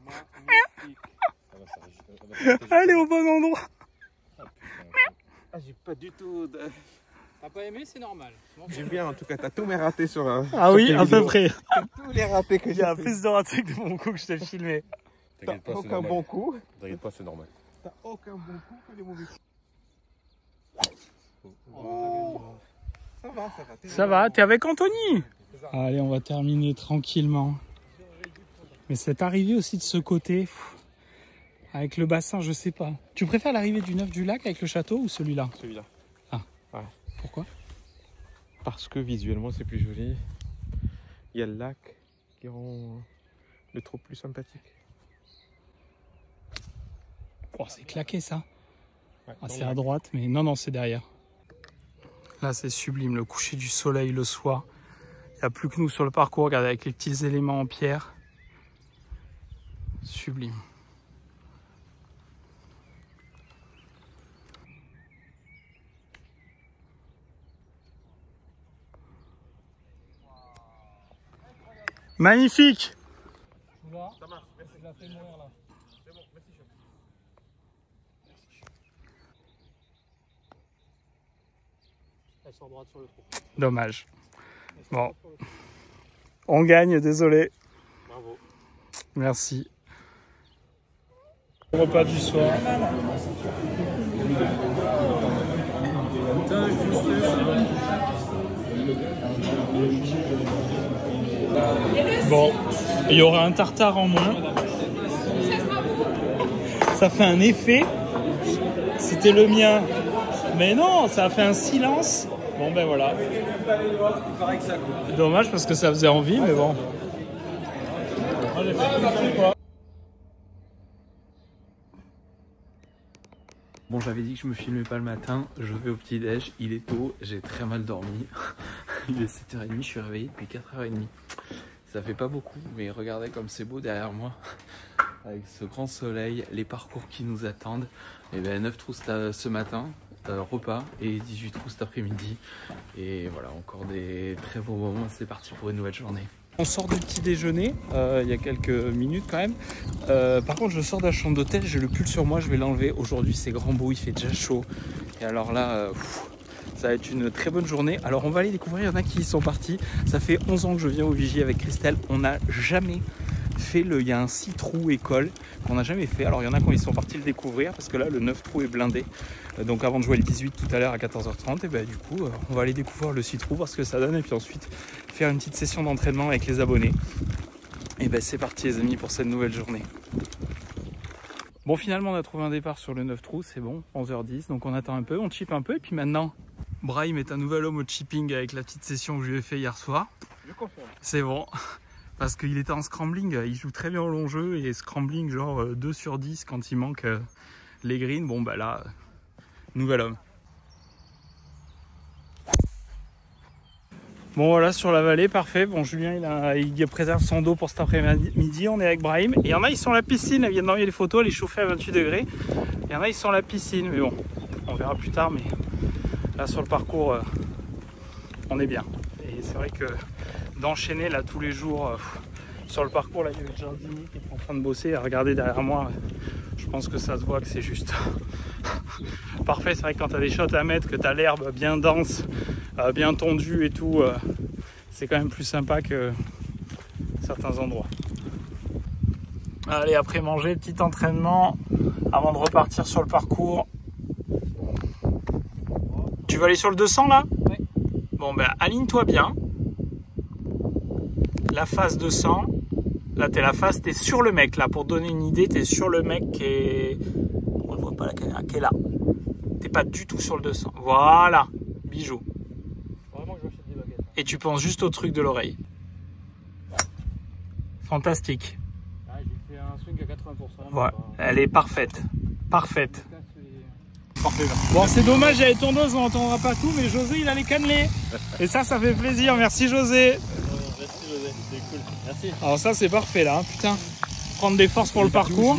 [SPEAKER 2] Magnifique.
[SPEAKER 1] Elle est au bon endroit.
[SPEAKER 3] Ah, j'ai pas du tout.
[SPEAKER 2] T'as pas aimé, c'est normal.
[SPEAKER 3] J'aime bien, en tout cas, t'as tous mes ratés sur.
[SPEAKER 1] Ah
[SPEAKER 3] sur
[SPEAKER 1] oui,
[SPEAKER 3] tes
[SPEAKER 1] à peu
[SPEAKER 3] vidéos.
[SPEAKER 1] près.
[SPEAKER 3] Tous les ratés que
[SPEAKER 1] Il y
[SPEAKER 3] j'ai
[SPEAKER 1] a
[SPEAKER 3] fait.
[SPEAKER 1] plus de ratés que de mon coup que je t'ai filmé.
[SPEAKER 3] T'as
[SPEAKER 5] T'inquiète pas, c'est
[SPEAKER 3] aucun
[SPEAKER 5] normal.
[SPEAKER 3] bon coup.
[SPEAKER 5] T'inquiète pas, c'est normal.
[SPEAKER 3] T'as aucun bon coup que des mauvais coups.
[SPEAKER 2] Oh,
[SPEAKER 3] Ça va, ça va.
[SPEAKER 1] Ça va, t'es avec Anthony.
[SPEAKER 2] c'est
[SPEAKER 1] Allez, on va terminer tranquillement. Mais cette arrivée aussi de ce côté, avec le bassin, je sais pas. Tu préfères l'arrivée du Neuf du Lac avec le château ou celui-là?
[SPEAKER 3] Celui-là.
[SPEAKER 1] Ah.
[SPEAKER 3] Ouais.
[SPEAKER 1] Pourquoi?
[SPEAKER 3] Parce que visuellement c'est plus joli. Il y a le lac qui rend le trou plus sympathique.
[SPEAKER 1] Oh, c'est claqué ça.
[SPEAKER 3] Ouais,
[SPEAKER 1] Ah, c'est à droite, mais non, c'est derrière. Là, c'est sublime, le coucher du soleil le soir. Il n'y a plus que nous sur le parcours, regardez, avec les petits éléments en pierre. Sublime. Magnifique!
[SPEAKER 3] Ça marche, merci.
[SPEAKER 1] Je la fais mourir là.
[SPEAKER 3] C'est bon, merci.
[SPEAKER 2] Elle sort droite sur le trou.
[SPEAKER 1] Dommage. Bon. On gagne, désolé.
[SPEAKER 2] Bravo.
[SPEAKER 1] Merci. Repas du soir. Bon, il y aura un tartare en moins. Ça fait un effet. C'était le mien. Mais non, ça a fait un silence. Bon ben voilà. Dommage parce que ça faisait envie, mais bon. Moi, j'ai fait une seule fois.
[SPEAKER 5] Bon, j'avais dit que je me filmais pas le matin, je vais au petit-déj, il est tôt, j'ai très mal dormi. Il est 7h30, je suis réveillé depuis 4h30. Ça fait pas beaucoup, mais regardez comme c'est beau derrière moi. Avec ce grand soleil, les parcours qui nous attendent. Et ben 9 trous ce matin, repas, et 18 trous cet après-midi. Et voilà, encore des très beaux moments, c'est parti pour une nouvelle journée.
[SPEAKER 1] On sort du petit déjeuner, il y a quelques minutes quand même. Par contre, je sors de la chambre d'hôtel, j'ai le pull sur moi, je vais l'enlever. Aujourd'hui, c'est grand beau, il fait déjà chaud. Et alors là, ça va être une très bonne journée. Alors, on va aller découvrir, il y en a qui y sont partis. Ça fait 11 ans que je viens au Vigier avec Christelle. On n'a jamais fait il y a un 6 trous école qu'on n'a jamais fait. Alors, il y en a quand ils sont partis le découvrir parce que là, le 9 trous est blindé. Donc, avant de jouer le 18 tout à l'heure à 14h30, et ben, du coup, on va aller découvrir le 6 trous, voir ce que ça donne. Et puis ensuite, faire une petite session d'entraînement avec les abonnés. Et ben c'est parti les amis pour cette nouvelle journée. Bon, finalement on a trouvé un départ sur le 9 trous, c'est bon, 11h10, donc on attend un peu, on chip un peu et puis maintenant Brahim est un nouvel homme au chipping avec la petite session que je lui ai fait hier soir.
[SPEAKER 2] Je confirme.
[SPEAKER 1] C'est bon, parce qu'il était en scrambling, il joue très bien au long jeu et scrambling genre 2 sur 10 quand il manque les greens. Bon bah là, nouvel homme. Bon voilà, sur la vallée, parfait. Bon, Julien, il préserve son dos pour cet après-midi. On est avec Brahim. Et il y en a, ils sont à la piscine. Elle vient d'envoyer les photos, elle est chauffée à 28 degrés. Il y en a, ils sont à la piscine. Mais bon, on verra plus tard. Mais là, sur le parcours, on est bien. Et c'est vrai que d'enchaîner là tous les jours sur le parcours, là, il y a le jardinier qui est en train de bosser. Regardez derrière moi, je pense que ça se voit que c'est juste parfait. C'est vrai que quand tu as des shots à mettre, que tu as l'herbe bien dense, bien tondue et tout, c'est quand même plus sympa que certains endroits. Allez, après manger, petit entraînement avant de repartir sur le parcours. Tu vas aller sur le 200 là?
[SPEAKER 4] Oui.
[SPEAKER 1] Bon ben aligne-toi bien. La face 200. Là t'es la face, t'es sur le mec là. Pour donner une idée, t'es sur le mec qui est... On ne voit pas la caméra, qui est là. T'es pas du tout sur le 200. Voilà, bijou.
[SPEAKER 2] Vraiment que je m'achète des baguettes.
[SPEAKER 1] Et tu penses juste au truc de l'oreille. Fantastique.
[SPEAKER 2] Ah, j'ai fait un swing à 80%.
[SPEAKER 1] Voilà, elle est parfaite. Parfaite.
[SPEAKER 2] Parfait, merci.
[SPEAKER 1] Bon, c'est dommage, j'avais ton dose, on n'entendra pas tout, mais José, il a les cannelés. Et ça fait plaisir. Merci José.
[SPEAKER 2] Merci José, c'est cool. Merci.
[SPEAKER 1] Alors ça, c'est parfait là, hein. Putain. Prendre des forces pour le parcours.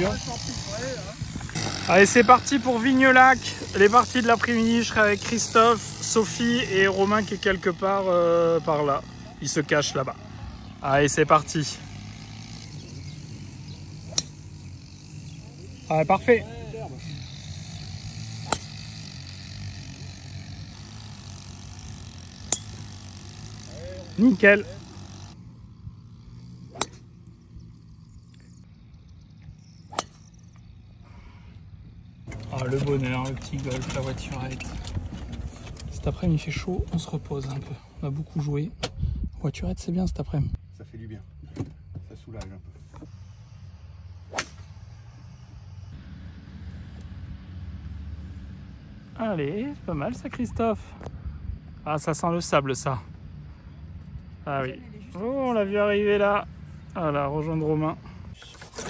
[SPEAKER 1] Allez, c'est parti pour Vignelac. Les parties de l'après-midi, je serai avec Christophe, Sophie et Romain qui est quelque part par là. Il se cache là-bas. Allez, c'est parti. Allez, parfait. Nickel. Ah, le bonheur, le petit golf, la voiturette. Cet après-midi il fait chaud, on se repose un peu. On a beaucoup joué. Voiturette, c'est bien cet après-midi.
[SPEAKER 2] Ça fait du bien. Ça soulage un peu.
[SPEAKER 1] Allez, c'est pas mal ça, Christophe. Ah, ça sent le sable, ça. Ah oui. Oh, on l'a vu arriver là. Voilà, rejoindre Romain.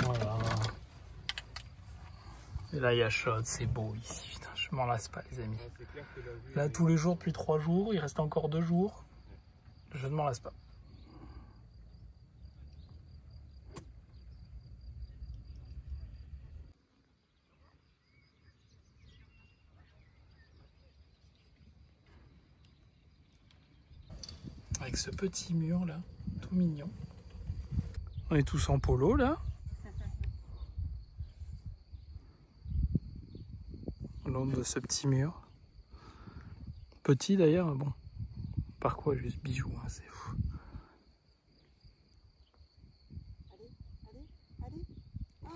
[SPEAKER 1] Voilà. Et là, il y a chaud, c'est beau ici. Putain, je m'en lasse pas, les amis. Là, tous les jours, depuis 3 jours, il reste encore 2 jours. Je ne m'en lasse pas. Avec ce petit mur là, tout mignon. On est tous en polo là. Au long de ce petit mur. Petit d'ailleurs, bon. Par quoi juste bijoux, hein, c'est fou.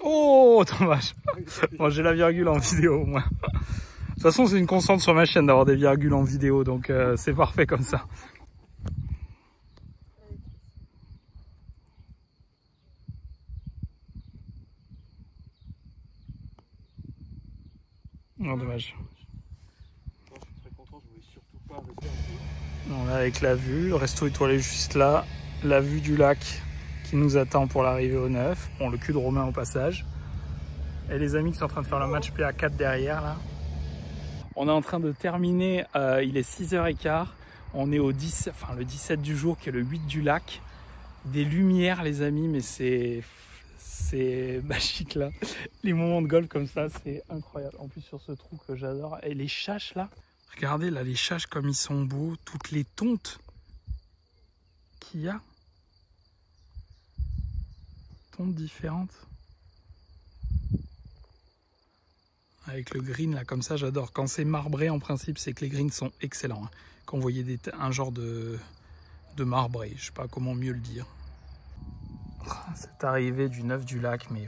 [SPEAKER 1] Oh, dommage. Bon, j'ai la virgule en vidéo au moins. De toute façon, c'est une constante sur ma chaîne d'avoir des virgules en vidéo, donc c'est parfait comme ça. Non, dommage.
[SPEAKER 2] Non, je suis très content, je voulais surtout pas rester un peu.
[SPEAKER 1] On est avec la vue, le resto étoilé juste là, la vue du lac qui nous attend pour l'arrivée au 9. Bon, le cul de Romain au passage. Et les amis qui sont en train de faire le match PA4 derrière là. On est en train de terminer, il est 6h15. On est au 10, enfin, le 17 du jour qui est le 8 du lac. Des lumières les amis, mais c'est magique là. Les moments de golf comme ça, c'est incroyable. En plus sur ce trou que j'adore. Et les chaches là, regardez là les chaches comme ils sont beaux. Toutes les tontes qu'il y a. Tontes différentes. Avec le green là comme ça, j'adore. Quand c'est marbré en principe, c'est que les greens sont excellents. Hein. Quand vous voyez un genre de marbré, je sais pas comment mieux le dire. Cette arrivée du 9 du lac, mais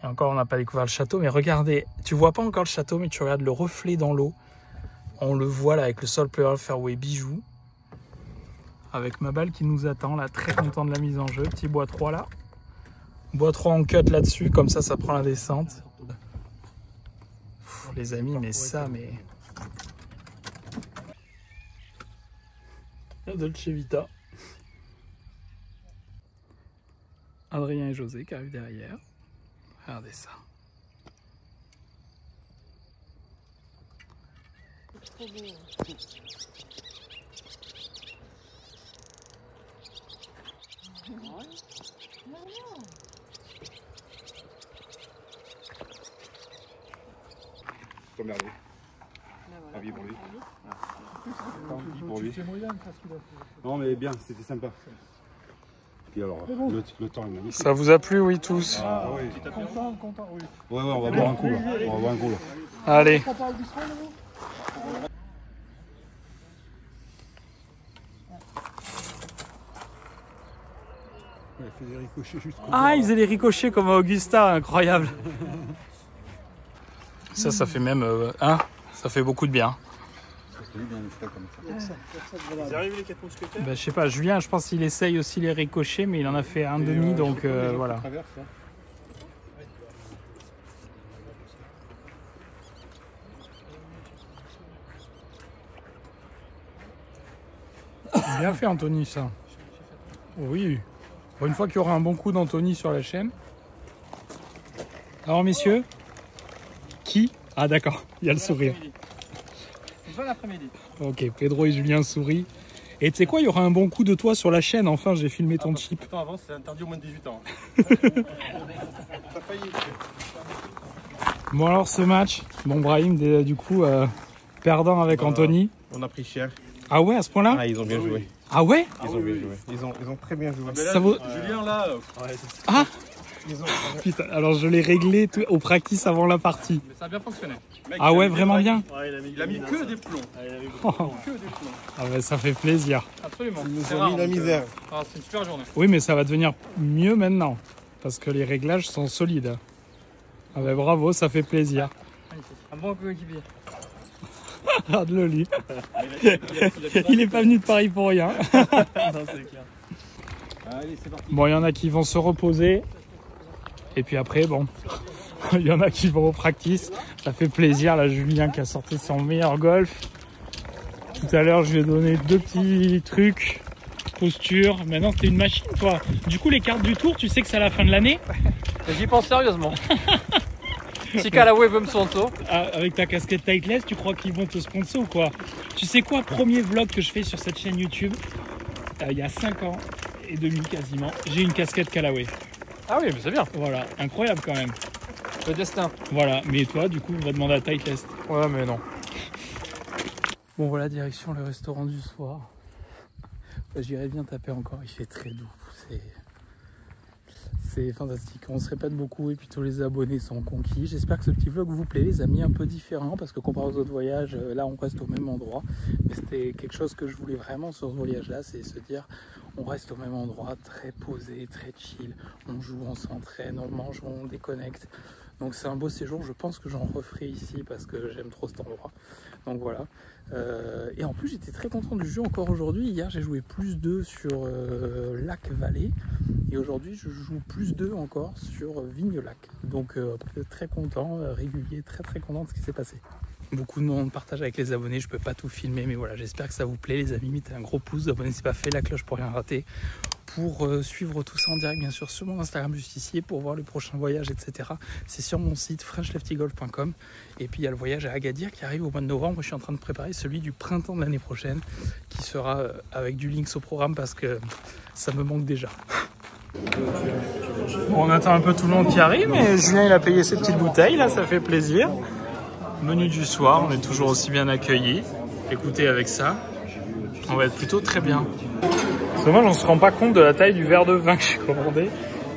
[SPEAKER 1] et encore on n'a pas découvert le château, mais regardez, tu vois pas encore le château, mais tu regardes le reflet dans l'eau. On le voit là avec le Sol Player Fairway Bijoux. Avec ma balle qui nous attend là, très content de la mise en jeu. Petit bois 3 là. Bois 3 en cut là-dessus, comme ça prend la descente. Les amis, mais ça, mais... La Dolce Vita. Adrien et José qui arrivent derrière. Regardez ça.
[SPEAKER 2] Comme merveille. Ravi pour lui. Pour lui. Non mais bien, c'était sympa. Et alors, le temps est magnifique.
[SPEAKER 1] Ça vous a plu, oui, tous?
[SPEAKER 2] Ah oui. Content, oui. Ouais, on va boire un coup là. On va boire un coup là.
[SPEAKER 1] Allez.
[SPEAKER 2] Il a fait des ricochets jusqu'au
[SPEAKER 1] Ah, il faisait des ricochets comme Augusta, incroyable. Ça fait même... ça fait beaucoup de bien.
[SPEAKER 3] Vous arrivez les 4 mousquetaires?
[SPEAKER 1] Ben, je sais pas, Julien, je pense qu'il essaye aussi les ricochets, mais il en a fait un demi, donc voilà. Bien fait, Anthony, ça. Oui. Bon, une fois qu'il y aura un bon coup d'Anthony sur la chaîne. Alors, messieurs, qui? Ah, d'accord, il y a le sourire.
[SPEAKER 3] Bon après-midi.
[SPEAKER 1] Ok, Pedro et Julien sourient. Et tu sais quoi, il y aura un bon coup de toi sur la chaîne. Enfin, j'ai filmé ton chip.
[SPEAKER 3] Attends, avant, c'est interdit au moins de 18 ans.
[SPEAKER 1] Bon, alors, ce match, bon, Brahim, du coup, perdant avec Anthony.
[SPEAKER 3] On a pris cher.
[SPEAKER 1] Ah ouais, à ce point-là?
[SPEAKER 3] Ah, ils ont bien joué.
[SPEAKER 1] Ah ouais?
[SPEAKER 3] Ils ont bien joué. Ils ont très bien joué.
[SPEAKER 1] Ça vaut...
[SPEAKER 3] Julien, là.
[SPEAKER 1] Ah putain, alors je l'ai réglé au practice avant la partie.
[SPEAKER 3] Mais ça a bien fonctionné. Mec,
[SPEAKER 1] Ah ouais, vraiment bien?
[SPEAKER 3] Ouais, il a mis que des plombs. Que des plombs.
[SPEAKER 1] Ah bah ça fait plaisir.
[SPEAKER 3] Absolument.
[SPEAKER 2] Ils nous ont mis la misère.
[SPEAKER 3] Ah, c'est une super journée.
[SPEAKER 1] Oui, mais ça va devenir mieux maintenant. Parce que les réglages sont solides. Ah bah bravo, ça fait plaisir.
[SPEAKER 3] Un bon coéquipier.
[SPEAKER 1] Regarde-le lui. Il est pas venu de Paris pour rien.
[SPEAKER 3] Non, c'est clair. Allez, c'est parti.
[SPEAKER 1] Bon, il y en a qui vont se reposer. Et puis après, bon, il y en a qui vont au practice. Ça fait plaisir. Là, Julien qui a sorti son meilleur golf. Tout à l'heure, je lui ai donné 2 petits trucs. Posture. Maintenant, c'était une machine, toi. Du coup, les cartes du tour, tu sais que c'est à la fin de l'année.
[SPEAKER 2] J'y pense sérieusement. Si Callaway veut me sponsor.
[SPEAKER 1] Avec ta casquette Titleist, tu crois qu'ils vont te sponsor ou quoi? Tu sais quoi, premier vlog que je fais sur cette chaîne YouTube, il y a 5 ans et demi quasiment, j'ai une casquette Callaway.
[SPEAKER 2] Ah oui, mais c'est bien.
[SPEAKER 1] Voilà, incroyable quand même.
[SPEAKER 2] Le destin.
[SPEAKER 1] Voilà, mais toi, du coup, on va demander à Titleist.
[SPEAKER 2] Ouais, mais non.
[SPEAKER 1] Bon, voilà, direction le restaurant du soir. J'irai bien taper encore, il fait très doux. C'est fantastique, on se répète beaucoup et puis tous les abonnés sont conquis. J'espère que ce petit vlog vous plaît, les amis, un peu différent parce que comparé aux autres voyages, là on reste au même endroit. Mais c'était quelque chose que je voulais vraiment sur ce voyage-là, c'est se dire on reste au même endroit, très posé, très chill. On joue, on s'entraîne, on mange, on déconnecte. Donc c'est un beau séjour, je pense que j'en referai ici parce que j'aime trop cet endroit. Donc voilà. Et en plus j'étais très content du jeu encore aujourd'hui. Hier j'ai joué +2 sur Lac-Vallée et aujourd'hui je joue +2 encore sur Vigne-Lac. Donc très content, régulier, très content de ce qui s'est passé. Beaucoup de monde partage avec les abonnés, je peux pas tout filmer mais voilà, j'espère que ça vous plaît les amis. Mettez un gros pouce, abonnez-vous si pas fait, la cloche pour rien rater. Pour suivre tout ça en direct bien sûr sur mon Instagram juste ici, pour voir les prochains voyages etc. C'est sur mon site frenchleftigolf.com. Et puis il y a le voyage à Agadir qui arrive au mois de novembre. Je suis en train de préparer celui du printemps de l'année prochaine qui sera avec du links au programme parce que ça me manque déjà. Bon, on attend un peu tout le monde qui arrive mais Julien il a payé ses petites bouteilles là, ça fait plaisir. Menu du soir, on est toujours aussi bien accueillis. Écoutez, avec ça on va être plutôt très bien. C'est dommage, on se rend pas compte de la taille du verre de vin que j'ai commandé,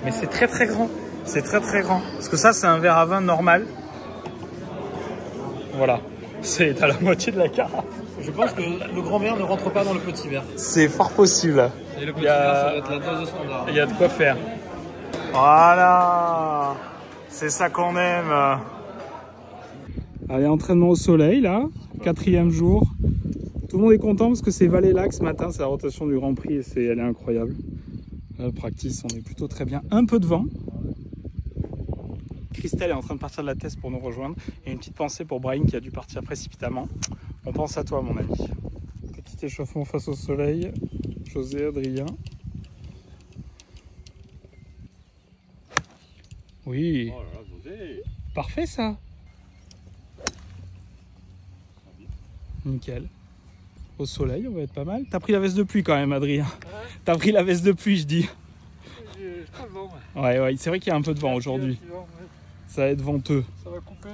[SPEAKER 1] mais c'est très grand. C'est très grand. Parce que ça, c'est un verre à vin normal. Voilà, c'est à la moitié de la carafe.
[SPEAKER 2] Je pense que le grand verre ne rentre pas dans le petit verre.
[SPEAKER 1] C'est fort possible.
[SPEAKER 2] Et le petit verre, ça va être la dose standard.
[SPEAKER 1] Il y a de quoi faire. Voilà, c'est ça qu'on aime. Allez, entraînement au soleil là, 4e jour. Tout le monde est content parce que c'est Vallée-Lac ce matin, c'est la rotation du Grand Prix et elle est incroyable. Là, le practice, on est plutôt très bien. Un peu de vent. Christelle est en train de partir de la Teste pour nous rejoindre. Et une petite pensée pour Brahim qui a dû partir précipitamment. On pense à toi mon ami. Petit échauffement face au soleil. José, Adrien. Oui.
[SPEAKER 3] Oh là là, José.
[SPEAKER 1] Parfait ça. Nickel. Au soleil, on va être pas mal. T'as pris la veste de pluie quand même, Adrien. T'as pris la veste de pluie, je dis.
[SPEAKER 2] J'ai pas le vent.
[SPEAKER 1] Ouais, c'est vrai qu'il y a un peu de vent aujourd'hui. Ça va être venteux.
[SPEAKER 2] Ça va couper.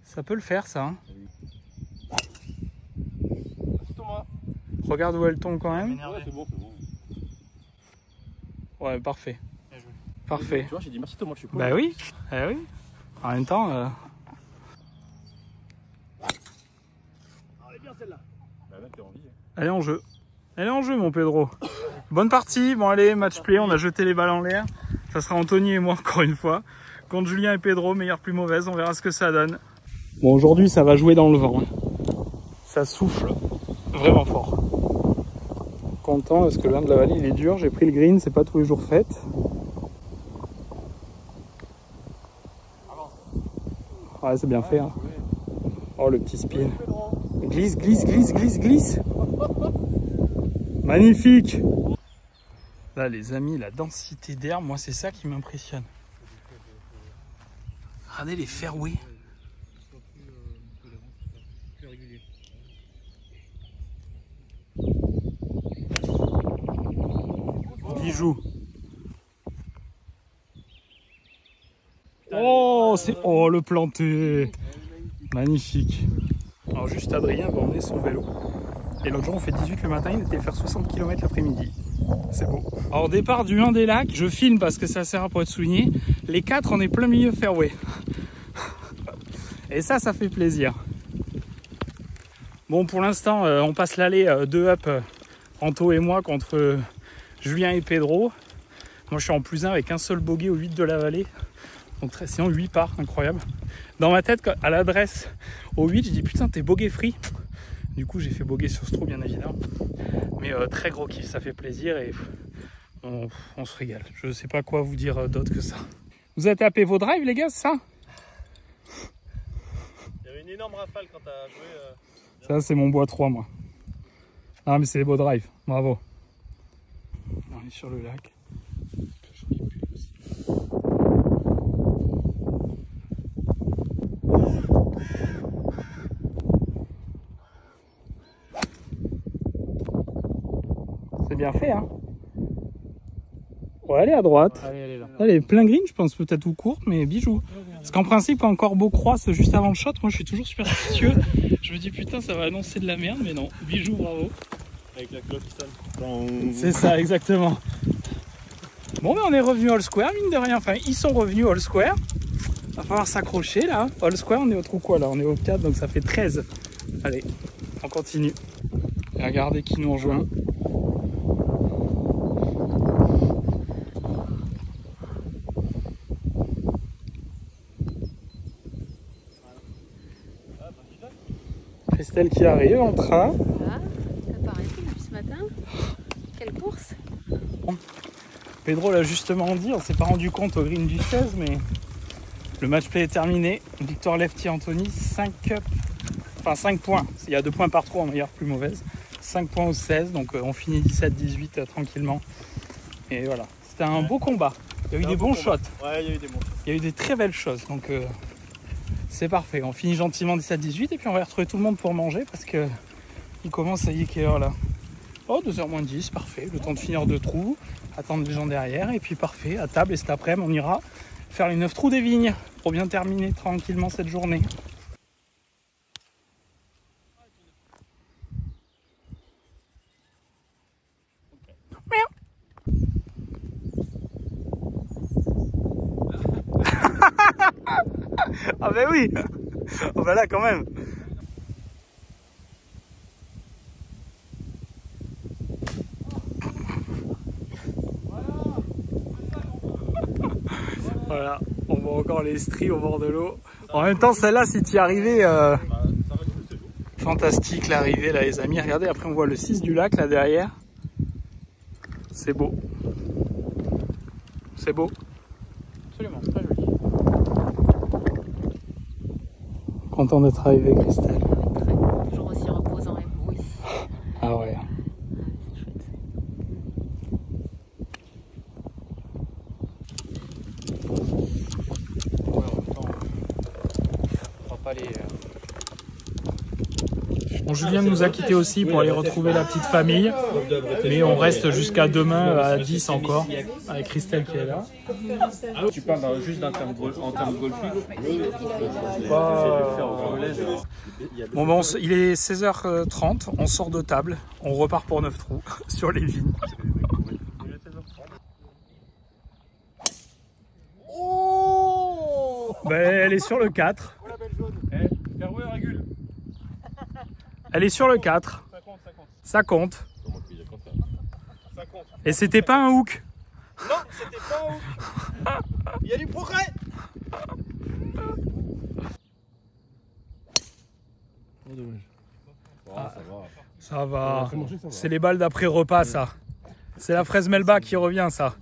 [SPEAKER 1] Ça peut le faire, ça. Hein.
[SPEAKER 2] Thomas.
[SPEAKER 1] Regarde où elle tombe quand même.
[SPEAKER 3] Ouais, c'est bon.
[SPEAKER 1] Ouais, parfait. Parfait.
[SPEAKER 3] Tu vois, j'ai dit merci Thomas, je suis cool.
[SPEAKER 1] Bah oui, oui. En même temps...
[SPEAKER 3] Elle est bien celle-là. Bah là, t'es en vie.
[SPEAKER 1] Elle est en jeu. Elle est en jeu, mon Pedro. Bonne partie. Bon, allez, match play. On a jeté les balles en l'air. Ça sera Anthony et moi, encore une fois. Contre Julien et Pedro, meilleure plus mauvaise. On verra ce que ça donne. Bon, aujourd'hui, ça va jouer dans le vent. Ça souffle vraiment fort. Content parce que le 1 de la vallée, il est dur. J'ai pris le green. C'est pas tous les jours fait. Ouais, c'est bien fait. Hein. Oh, le petit spin. Glisse, glisse, glisse, glisse, glisse. Magnifique. Là, les amis, la densité d'air, moi, c'est ça qui m'impressionne. Regardez les fairways. Bijou. Oh, c'est le planté. Magnifique. Alors juste Adrien va emmener son vélo. Et l'autre jour on fait 18 le matin, il était faire 60 km l'après-midi. C'est beau. Alors départ du 1 des lacs, je filme parce que ça sert pour être souligné. Les 4 on est plein milieu fairway. Et ça fait plaisir. Bon pour l'instant on passe l'allée 2 up Anto et moi contre Julien et Pedro. Moi je suis en +1 avec un seul bogey au 8 de la vallée. Donc sinon 8 par, incroyable. Dans ma tête, à l'adresse au 8, je dis putain t'es bogey free. Du coup j'ai fait bogey sur ce trou bien évidemment. Mais très gros kiff, ça fait plaisir et on se régale. Je sais pas quoi vous dire d'autre que ça. Vous avez tapé vos drives les gars, c'est ça?
[SPEAKER 3] Il y avait une énorme rafale quand t'as joué.
[SPEAKER 1] Ça c'est mon bois 3 moi. Ah mais c'est les beaux drives, bravo. On est sur le lac. C'est bien fait hein. Ouais, elle est à droite.
[SPEAKER 2] Allez, elle est là.
[SPEAKER 1] Elle est plein green, je pense, peut-être ou courte, mais bijou. Parce qu'en principe, quand un corbeau croise juste avant le shot, moi je suis toujours superstitieux. Je me dis putain, ça va annoncer de la merde, mais non. Bijou, bravo.
[SPEAKER 3] Avec la cloche qui sonne.
[SPEAKER 1] C'est ça, exactement. Bon, mais on est revenu all square, mine de rien. Enfin, ils sont revenus all square. Va falloir s'accrocher là. All square, on est au trou quoi là? On est au 4, donc ça fait 13. Allez, on continue. Et regardez qui nous rejoint. Christelle qui arrive en train.
[SPEAKER 4] Ah, t'as pas arrêté depuis ce matin? Quelle course?
[SPEAKER 1] Pedro l'a justement dit, on s'est pas rendu compte au green du 16, mais le match play est terminé. Victoire Lefty Anthony, 5 points. Il y a 2 points par trou en meilleure plus mauvaise. 5 points au 16, donc on finit 17-18 tranquillement. Et voilà, c'était un beau combat. Il y a eu des bons shots.
[SPEAKER 3] Ouais, il y a eu des bons shots.
[SPEAKER 1] Il y a eu des très belles choses, donc c'est parfait. On finit gentiment 17-18 et puis on va retrouver tout le monde pour manger parce que il commence à y quelle heure là? Oh, 2h moins 10, parfait. Le temps de finir 2 trous, attendre les gens derrière et puis parfait, à table. Et cet après-midi, on ira faire les 9 trous des vignes pour bien terminer tranquillement cette journée. Ah ben oui. Oh ben là quand même. Voilà, on voit encore les stries au bord de l'eau. En même temps, celle-là, si tu y arrivais, fantastique l'arrivée là les amis. Regardez, après on voit le 6 du lac là derrière. C'est beau. C'est beau. Absolument, très joli. Content d'être arrivé, Christelle.
[SPEAKER 4] Très, toujours aussi reposant et beau ici.
[SPEAKER 1] Ah ouais.
[SPEAKER 4] C'est chouette. Bon, Julien nous a quittés aussi pour aller retrouver la petite famille, mais on reste jusqu'à demain à 10 encore, avec Christelle qui est là.
[SPEAKER 3] Tu parles juste en termes golfiques.
[SPEAKER 1] Bon, bon, il est 16h30, on sort de table, on repart pour 9 trous sur les vignes. Ben, elle est sur le 4. Elle est sur le 4. Ça compte. Et c'était pas un hook.
[SPEAKER 3] Non, c'était pas un hook. Il y a du progrès. Oh, dommage. Oh,
[SPEAKER 1] Ça va. C'est les balles d'après repas, ça. C'est la fraise Melba qui revient, ça.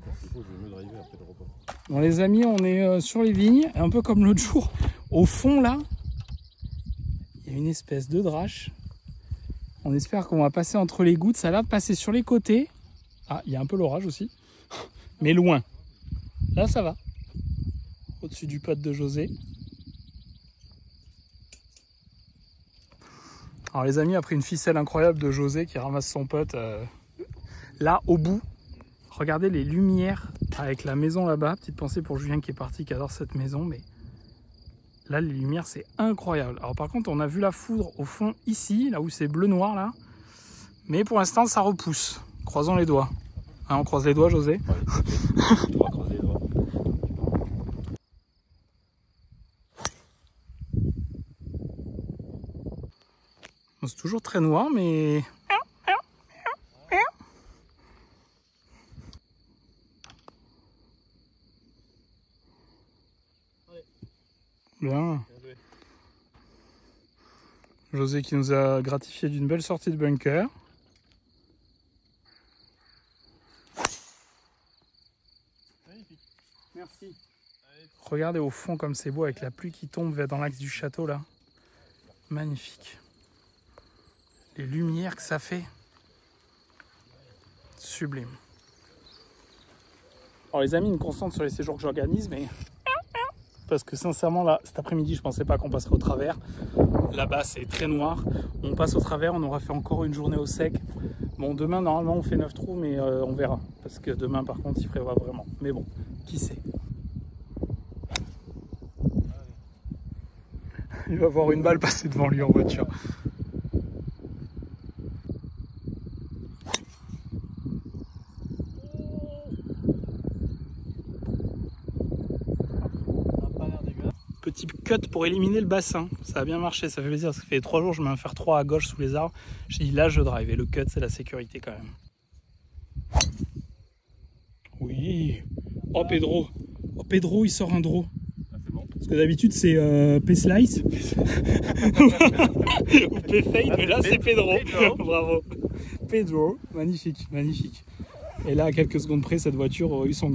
[SPEAKER 1] Bon, les amis, on est sur les vignes, un peu comme l'autre jour. Au fond, là, il y a une espèce de drache. On espère qu'on va passer entre les gouttes. Ça a l'air de passer sur les côtés. Ah, il y a un peu l'orage aussi. Mais loin. Là, ça va. Au-dessus du pote de José. Alors les amis, après une ficelle incroyable de José qui ramasse son pote là au bout. Regardez les lumières avec la maison là-bas. Petite pensée pour Julien qui est parti, qui adore cette maison. Mais là, les lumières, c'est incroyable. Alors par contre, on a vu la foudre au fond ici, là où c'est bleu-noir là. Mais pour l'instant, ça repousse. Croisons les doigts. Hein, on croise les doigts, José.
[SPEAKER 3] On va croiser les doigts.
[SPEAKER 1] Bon, c'est toujours très noir, mais...
[SPEAKER 4] José qui nous a gratifié d'une belle sortie de bunker.
[SPEAKER 2] Magnifique. Merci.
[SPEAKER 4] Regardez au fond comme c'est beau avec la pluie qui tombe dans l'axe du château là. Magnifique. Les lumières que ça fait. Sublime. Alors les amis, une constante sur les séjours que j'organise, mais parce que sincèrement là, cet après-midi, je pensais pas qu'on passerait au travers. Là-bas, c'est très noir. On passe au travers, on aura fait encore une journée au sec. Bon, demain, normalement, on fait 9 trous, mais on verra. Parce que demain, par contre, il prévoit vraiment. Mais bon, qui sait? Il va voir une balle passer devant lui en voiture. Petit cut pour éliminer le bassin. Ça a bien marché, ça fait plaisir. Ça fait 3 jours, je mets un fer 3 à gauche sous les arbres. J'ai dit là, je drive. Et le cut, c'est la sécurité quand même. Oui. Oh, Pedro. Oh, Pedro, il sort un draw. Parce que d'habitude, c'est P-Slice ou P-Fade, mais là, c'est Pedro. Bravo. Pedro, magnifique, magnifique. Et là, à quelques secondes près, cette voiture aurait eu son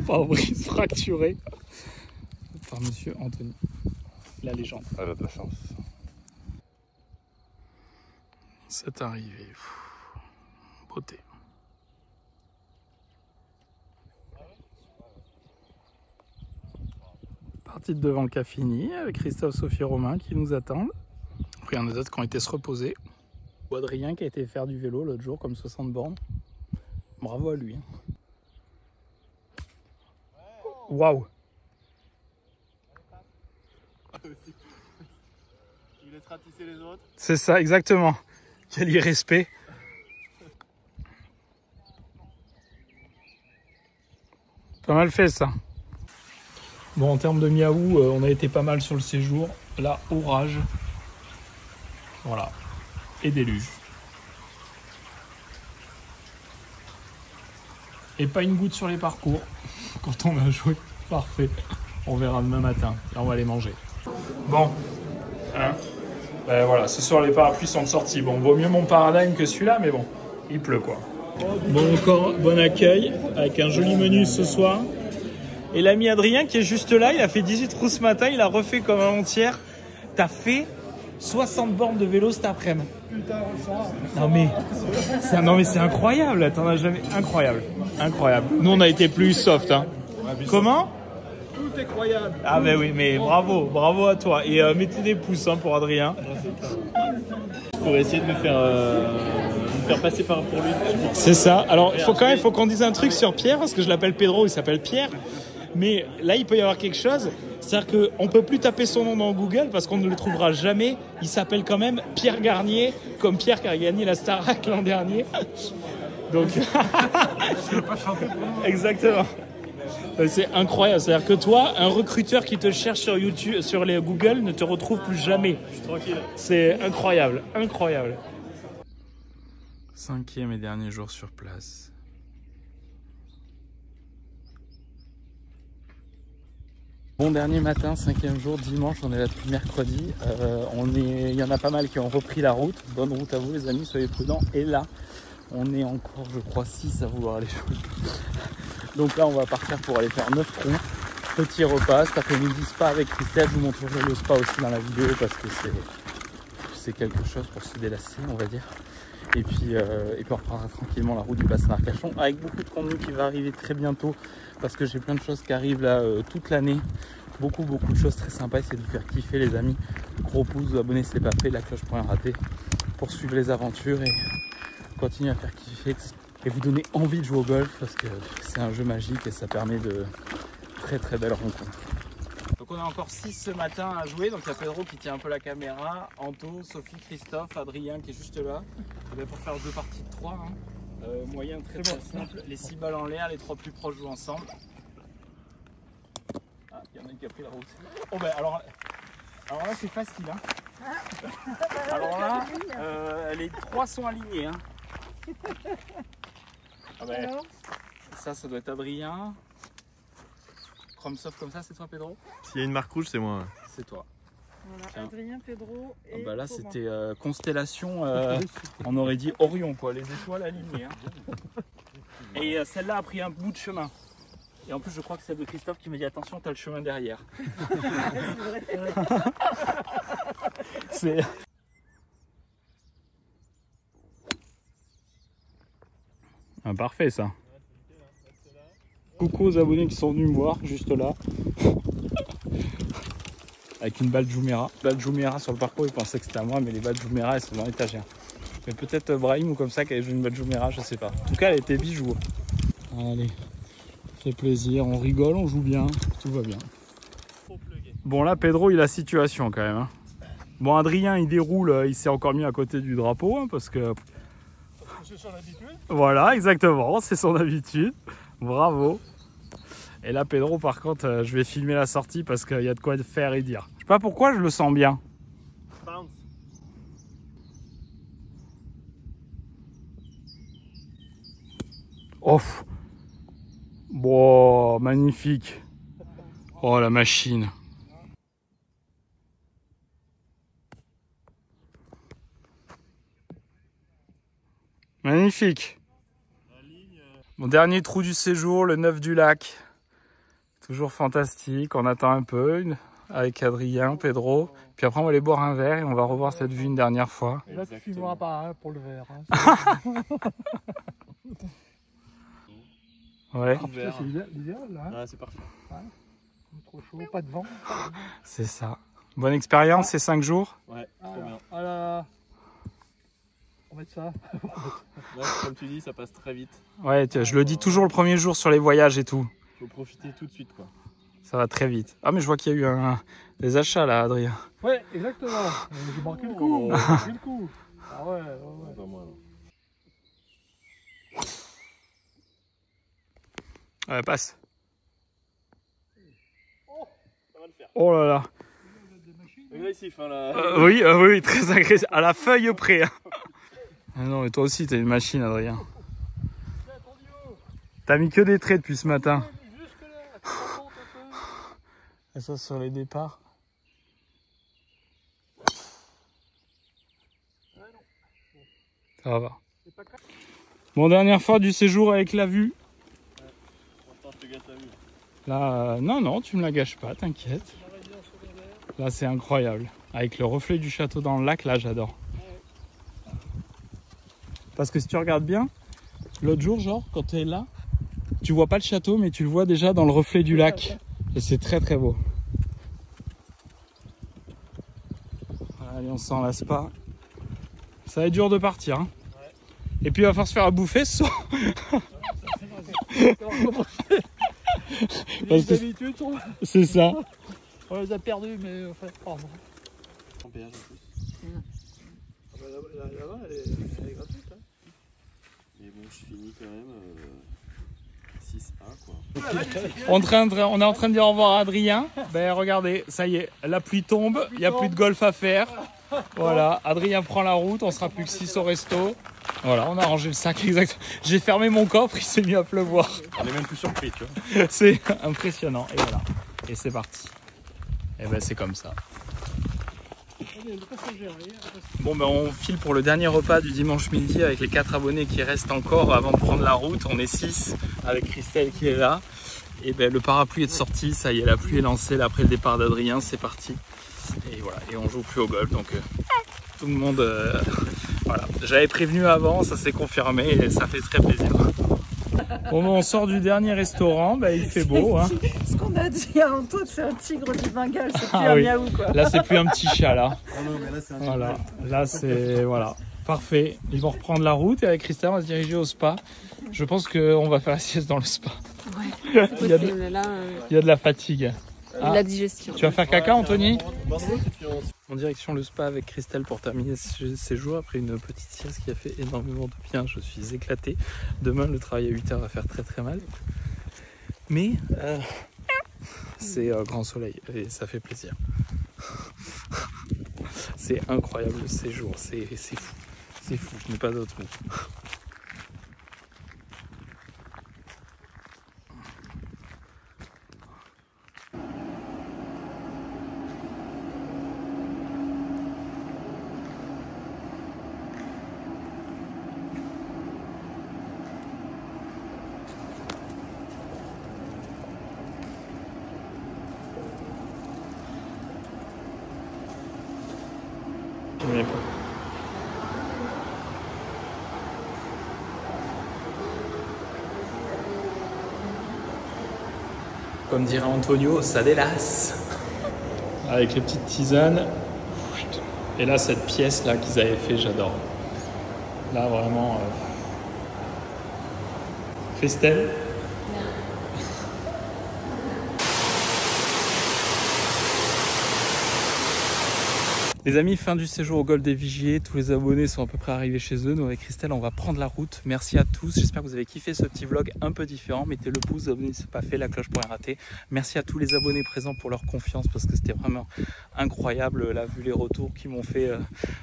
[SPEAKER 4] pare-brise fracturé par monsieur Anthony, la légende.
[SPEAKER 2] Elle a de la chance.
[SPEAKER 4] C'est arrivé. Beauté. Partie de devant le Cafini avec Christophe, Sophie, Romain qui nous attendent. Après, il y en a d'autres qui ont été se reposer. Adrien qui a été faire du vélo l'autre jour, comme 60 bornes. Bravo à lui. Waouh!
[SPEAKER 2] Il laissera tisser les autres.
[SPEAKER 4] C'est ça, exactement. Quel irrespect. Pas mal fait ça. Bon, en termes de miaou, on a été pas mal sur le séjour. Là, orage. Voilà. Et déluge. Et pas une goutte sur les parcours. Quand on a joué, parfait. On verra demain matin. Là, on va aller manger. Bon. Hein, ben voilà, ce soir les parapluies sont sortis. Bon, vaut mieux mon Paradigm que celui-là, mais bon, il pleut quoi. Bon, encore bon accueil avec un joli menu ce soir. Et l'ami Adrien qui est juste là, il a fait 18 trous ce matin, il a refait comme avant-hier. T'as fait 60 bornes de vélo cet après-midi.
[SPEAKER 2] Putain,
[SPEAKER 4] non mais c'est incroyable, t'en as jamais. Incroyable, incroyable. Nous on a été plus soft, hein. Comment?
[SPEAKER 2] tout est croyable.
[SPEAKER 4] Ah ben oui, mais bravo, bravo à toi. Et mettez des pouces hein, pour Adrien.
[SPEAKER 3] Pour essayer de me faire passer pour lui.
[SPEAKER 4] C'est ça. Alors il faut quand même qu'on dise un truc sur Pierre, parce que je l'appelle Pedro, il s'appelle Pierre. Mais là, il peut y avoir quelque chose. C'est-à-dire qu'on ne peut plus taper son nom dans Google parce qu'on ne le trouvera jamais. Il s'appelle quand même Pierre Garnier, comme Pierre qui a gagné la Starac l'an dernier. Donc, exactement. C'est incroyable. C'est-à-dire que toi, un recruteur qui te cherche sur YouTube, sur les Google, ne te retrouve plus jamais.
[SPEAKER 3] Je suis tranquille.
[SPEAKER 4] C'est incroyable, incroyable. 5e et dernier jour sur place. Bon dernier matin, 5e jour, dimanche, on est là depuis mercredi. Il y en a pas mal qui ont repris la route. Bonne route à vous les amis, soyez prudents. Et là, on est encore, je crois, 6 à vouloir aller jouer. Donc là, on va partir pour aller faire 9 trous. Petit repas, cet après-midi spa avec Christelle. Je vous montrerai le spa aussi dans la vidéo parce que c'est quelque chose pour se délasser, on va dire. Et puis on reprendra tranquillement la route du bassin d'Arcachon avec beaucoup de contenu qui va arriver très bientôt parce que j'ai plein de choses qui arrivent là toute l'année. Beaucoup de choses très sympas. Essayez de vous faire kiffer les amis. Gros pouce, vous abonnez si ce n'est pas fait, la cloche pour rien rater pour suivre les aventures et continuer à faire kiffer et vous donner envie de jouer au golf parce que c'est un jeu magique et ça permet de très belles rencontres. Donc on a encore 6 ce matin à jouer, donc il y a Pedro qui tient un peu la caméra, Anto, Sophie, Christophe, Adrien qui est juste là. Et pour faire 2 parties de 3, hein. Moyen très simple, les 6 balles en l'air, les 3 plus proches jouent ensemble. Ah, il y en a une qui a pris la route. Oh ben alors là c'est facile. Hein. Alors là, les 3 sont alignés. Hein. Ah ben, ça doit être Adrien. Chrome soft comme ça, c'est toi Pedro?
[SPEAKER 3] S'il y a une marque rouge, c'est moi.
[SPEAKER 4] C'est toi.
[SPEAKER 1] Voilà,
[SPEAKER 4] Tiens.
[SPEAKER 1] Adrien, Pedro et
[SPEAKER 4] Bah là
[SPEAKER 1] Thomas.
[SPEAKER 4] c'était constellation, on aurait dit Orion quoi, les étoiles alignées. Hein. Et celle-là a pris un bout de chemin. Et en plus je crois que c'est celle de Christophe qui m'a dit attention t'as le chemin derrière. C'est... Ah, parfait ça. Coucou aux abonnés qui sont venus me voir juste là. Avec une balle Jumeirah. Balle Jumeirah sur le parcours, ils pensaient que c'était à moi, mais les balles Jumeirah elles sont dans l'étagère. Mais peut-être Brahim ou comme ça qui avait joué une balle Jumeirah, je sais pas. En tout cas elle était bijou. Allez, fait plaisir, on rigole, on joue bien, tout va bien. Bon là Pedro il a situation quand même. Hein. Bon Adrien il déroule, il s'est encore mis à côté du drapeau hein, parce que...
[SPEAKER 2] C'est son habitude.
[SPEAKER 4] Voilà exactement, c'est son habitude. Bravo. Et là Pedro par contre je vais filmer la sortie parce qu'il y a de quoi faire et dire. Je sais pas pourquoi je le sens bien.
[SPEAKER 2] Bounce.
[SPEAKER 4] Oh. Bon, magnifique. Oh la machine. Magnifique. Mon dernier trou du séjour, le 9 du lac. Toujours fantastique. On attend un peu avec Adrien, Pedro. Puis après on va aller boire un verre et on va revoir cette vue une dernière fois.
[SPEAKER 2] Et là, tu filmeras pas hein, pour le verre. Hein.
[SPEAKER 4] Ouais,
[SPEAKER 2] Ah, putain, c'est l'idéal là. Hein.
[SPEAKER 3] Ah, c'est parfait.
[SPEAKER 2] Trop chaud, pas de vent.
[SPEAKER 4] c'est ça. Bonne expérience ces 5 jours.
[SPEAKER 3] Ouais,
[SPEAKER 2] Ah,
[SPEAKER 3] trop bien.
[SPEAKER 2] là, là. On va mettre ça.
[SPEAKER 3] Ouais, comme tu dis, ça passe très vite.
[SPEAKER 4] Ouais, je le dis toujours le premier jour sur les voyages et tout.
[SPEAKER 3] Faut profiter tout de suite, quoi.
[SPEAKER 4] Ça va très vite. Ah mais je vois qu'il y a eu des achats là, Adrien.
[SPEAKER 2] Ouais, exactement. J'ai marqué le coup. J'ai marqué le coup. Ah ouais, ouais, ouais.
[SPEAKER 3] Pas moi, là.
[SPEAKER 4] Ouais, passe.
[SPEAKER 3] Ça va le faire.
[SPEAKER 4] Oh là là.
[SPEAKER 3] Agressif, hein, là.
[SPEAKER 4] Oui, très agressif. À la feuille près. Hein. Ah non, mais toi aussi, t'as une machine, Adrien. T'as mis que des traits depuis ce matin. Et ça sur les départs. Ça va. Bon, dernière fois du séjour avec la vue.
[SPEAKER 3] Pourtant, je te gâte la vue.
[SPEAKER 4] Là, non, tu me la gâches pas, t'inquiète. Là, c'est incroyable. Avec le reflet du château dans le lac, là, j'adore. Parce que si tu regardes bien, l'autre jour, genre, quand tu es là, tu vois pas le château, mais tu le vois déjà dans le reflet du lac. Et c'est très très beau. Allez, on s'en lasse pas. Ça va être dur de partir. Hein. Et puis, il va falloir se faire à bouffer ce soir. Parce que
[SPEAKER 2] D'habitude,
[SPEAKER 4] c'est ça.
[SPEAKER 2] on les a perdus, mais on fait prendre.
[SPEAKER 3] En péage, en plus.
[SPEAKER 2] Ah bah, là-bas, elle est gratuite. Hein.
[SPEAKER 3] Mais bon, je finis quand même 6A, quoi.
[SPEAKER 4] On est en train de dire au revoir à Adrien. Ben regardez, ça y est, la pluie tombe, il n'y a plus de golf à faire. Voilà, Adrien prend la route, on sera plus que 6 au resto. Voilà, on a rangé le sac exact. J'ai fermé mon coffre, il s'est mis à pleuvoir.
[SPEAKER 3] On est même plus surpris, tu vois.
[SPEAKER 4] C'est impressionnant. Et voilà, et c'est parti. Et ben c'est comme ça. Bon ben on file pour le dernier repas du dimanche midi avec les 4 abonnés qui restent encore avant de prendre la route. On est 6 avec Christelle qui est là. Et ben le parapluie est sorti, ça y est, la pluie est lancée là, après le départ d'Adrien, c'est parti. Et voilà, et on joue plus au golf, donc tout le monde, voilà. J'avais prévenu avant, ça s'est confirmé et ça fait très plaisir. Bon, on sort du dernier restaurant, ben, il fait beau. Hein.
[SPEAKER 1] Ce qu'on a dit avant toi, c'est un tigre du Bengale, c'est plus
[SPEAKER 4] Ah
[SPEAKER 1] un
[SPEAKER 4] oui.
[SPEAKER 1] miaou quoi.
[SPEAKER 4] Là c'est plus un petit chat là.
[SPEAKER 3] Oh non, mais là, c'est un
[SPEAKER 4] Voilà, là c'est voilà, parfait. Ils vont reprendre la route et avec Christelle on va se diriger au spa. Je pense qu'on va faire la sieste dans le spa.
[SPEAKER 6] Ouais,
[SPEAKER 4] Il y a de,
[SPEAKER 6] mais là,
[SPEAKER 4] il y a de la fatigue. Ah.
[SPEAKER 6] la digestion.
[SPEAKER 4] Tu vas faire caca, Anthony?
[SPEAKER 3] Barcelone, et puis on...
[SPEAKER 4] En direction le spa avec Christelle pour terminer ces jours après une petite sieste qui a fait énormément de bien. Je suis éclaté. Demain le travail à 8h va faire très très mal. Mais c'est grand soleil et ça fait plaisir. C'est incroyable le séjour, c'est fou. C'est fou, je n'ai pas d'autre mot.
[SPEAKER 1] connais pas.
[SPEAKER 4] Comme dirait Antonio, ça délasse.
[SPEAKER 1] Avec les petites tisanes. Et là, cette pièce là qu'ils avaient fait, j'adore. Là, vraiment. Christelle. Les amis, fin du séjour au golfe des Vigiers. Tous les abonnés sont à peu près arrivés chez eux. Nous, avec Christelle, on va prendre la route. Merci à tous. J'espère que vous avez kiffé ce petit vlog un peu différent. Mettez le pouce, abonnez si ce n'est pas fait, la cloche pour rien rater. Merci à tous les abonnés présents pour leur confiance parce que c'était vraiment incroyable. Là, vu les retours qui m'ont fait.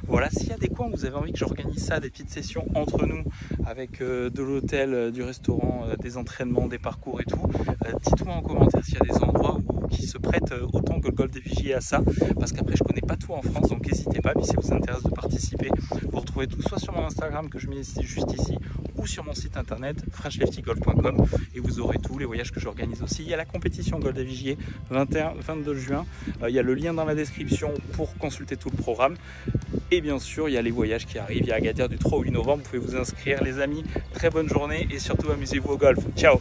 [SPEAKER 1] Voilà, s'il y a des coins où vous avez envie que j'organise ça, des petites sessions entre nous avec de l'hôtel, du restaurant, des entraînements, des parcours et tout, dites-moi en commentaire s'il y a des endroits qui se prêtent autant que le golfe des Vigiers à ça. Parce qu'après, je connais pas tout en France. Donc n'hésitez pas, puis si vous intéresse de participer, vous retrouvez tout soit sur mon Instagram que je mets juste ici ou sur mon site internet freshleftygolf.com et vous aurez tous les voyages que j'organise aussi. Il y a la compétition Golfe des Vigiers 21-22 juin, il y a le lien dans la description pour consulter tout le programme et bien sûr il y a les voyages qui arrivent, il y a Agadir du 3 au 8 novembre, vous pouvez vous inscrire les amis. Très bonne journée et surtout amusez-vous au golf. Ciao.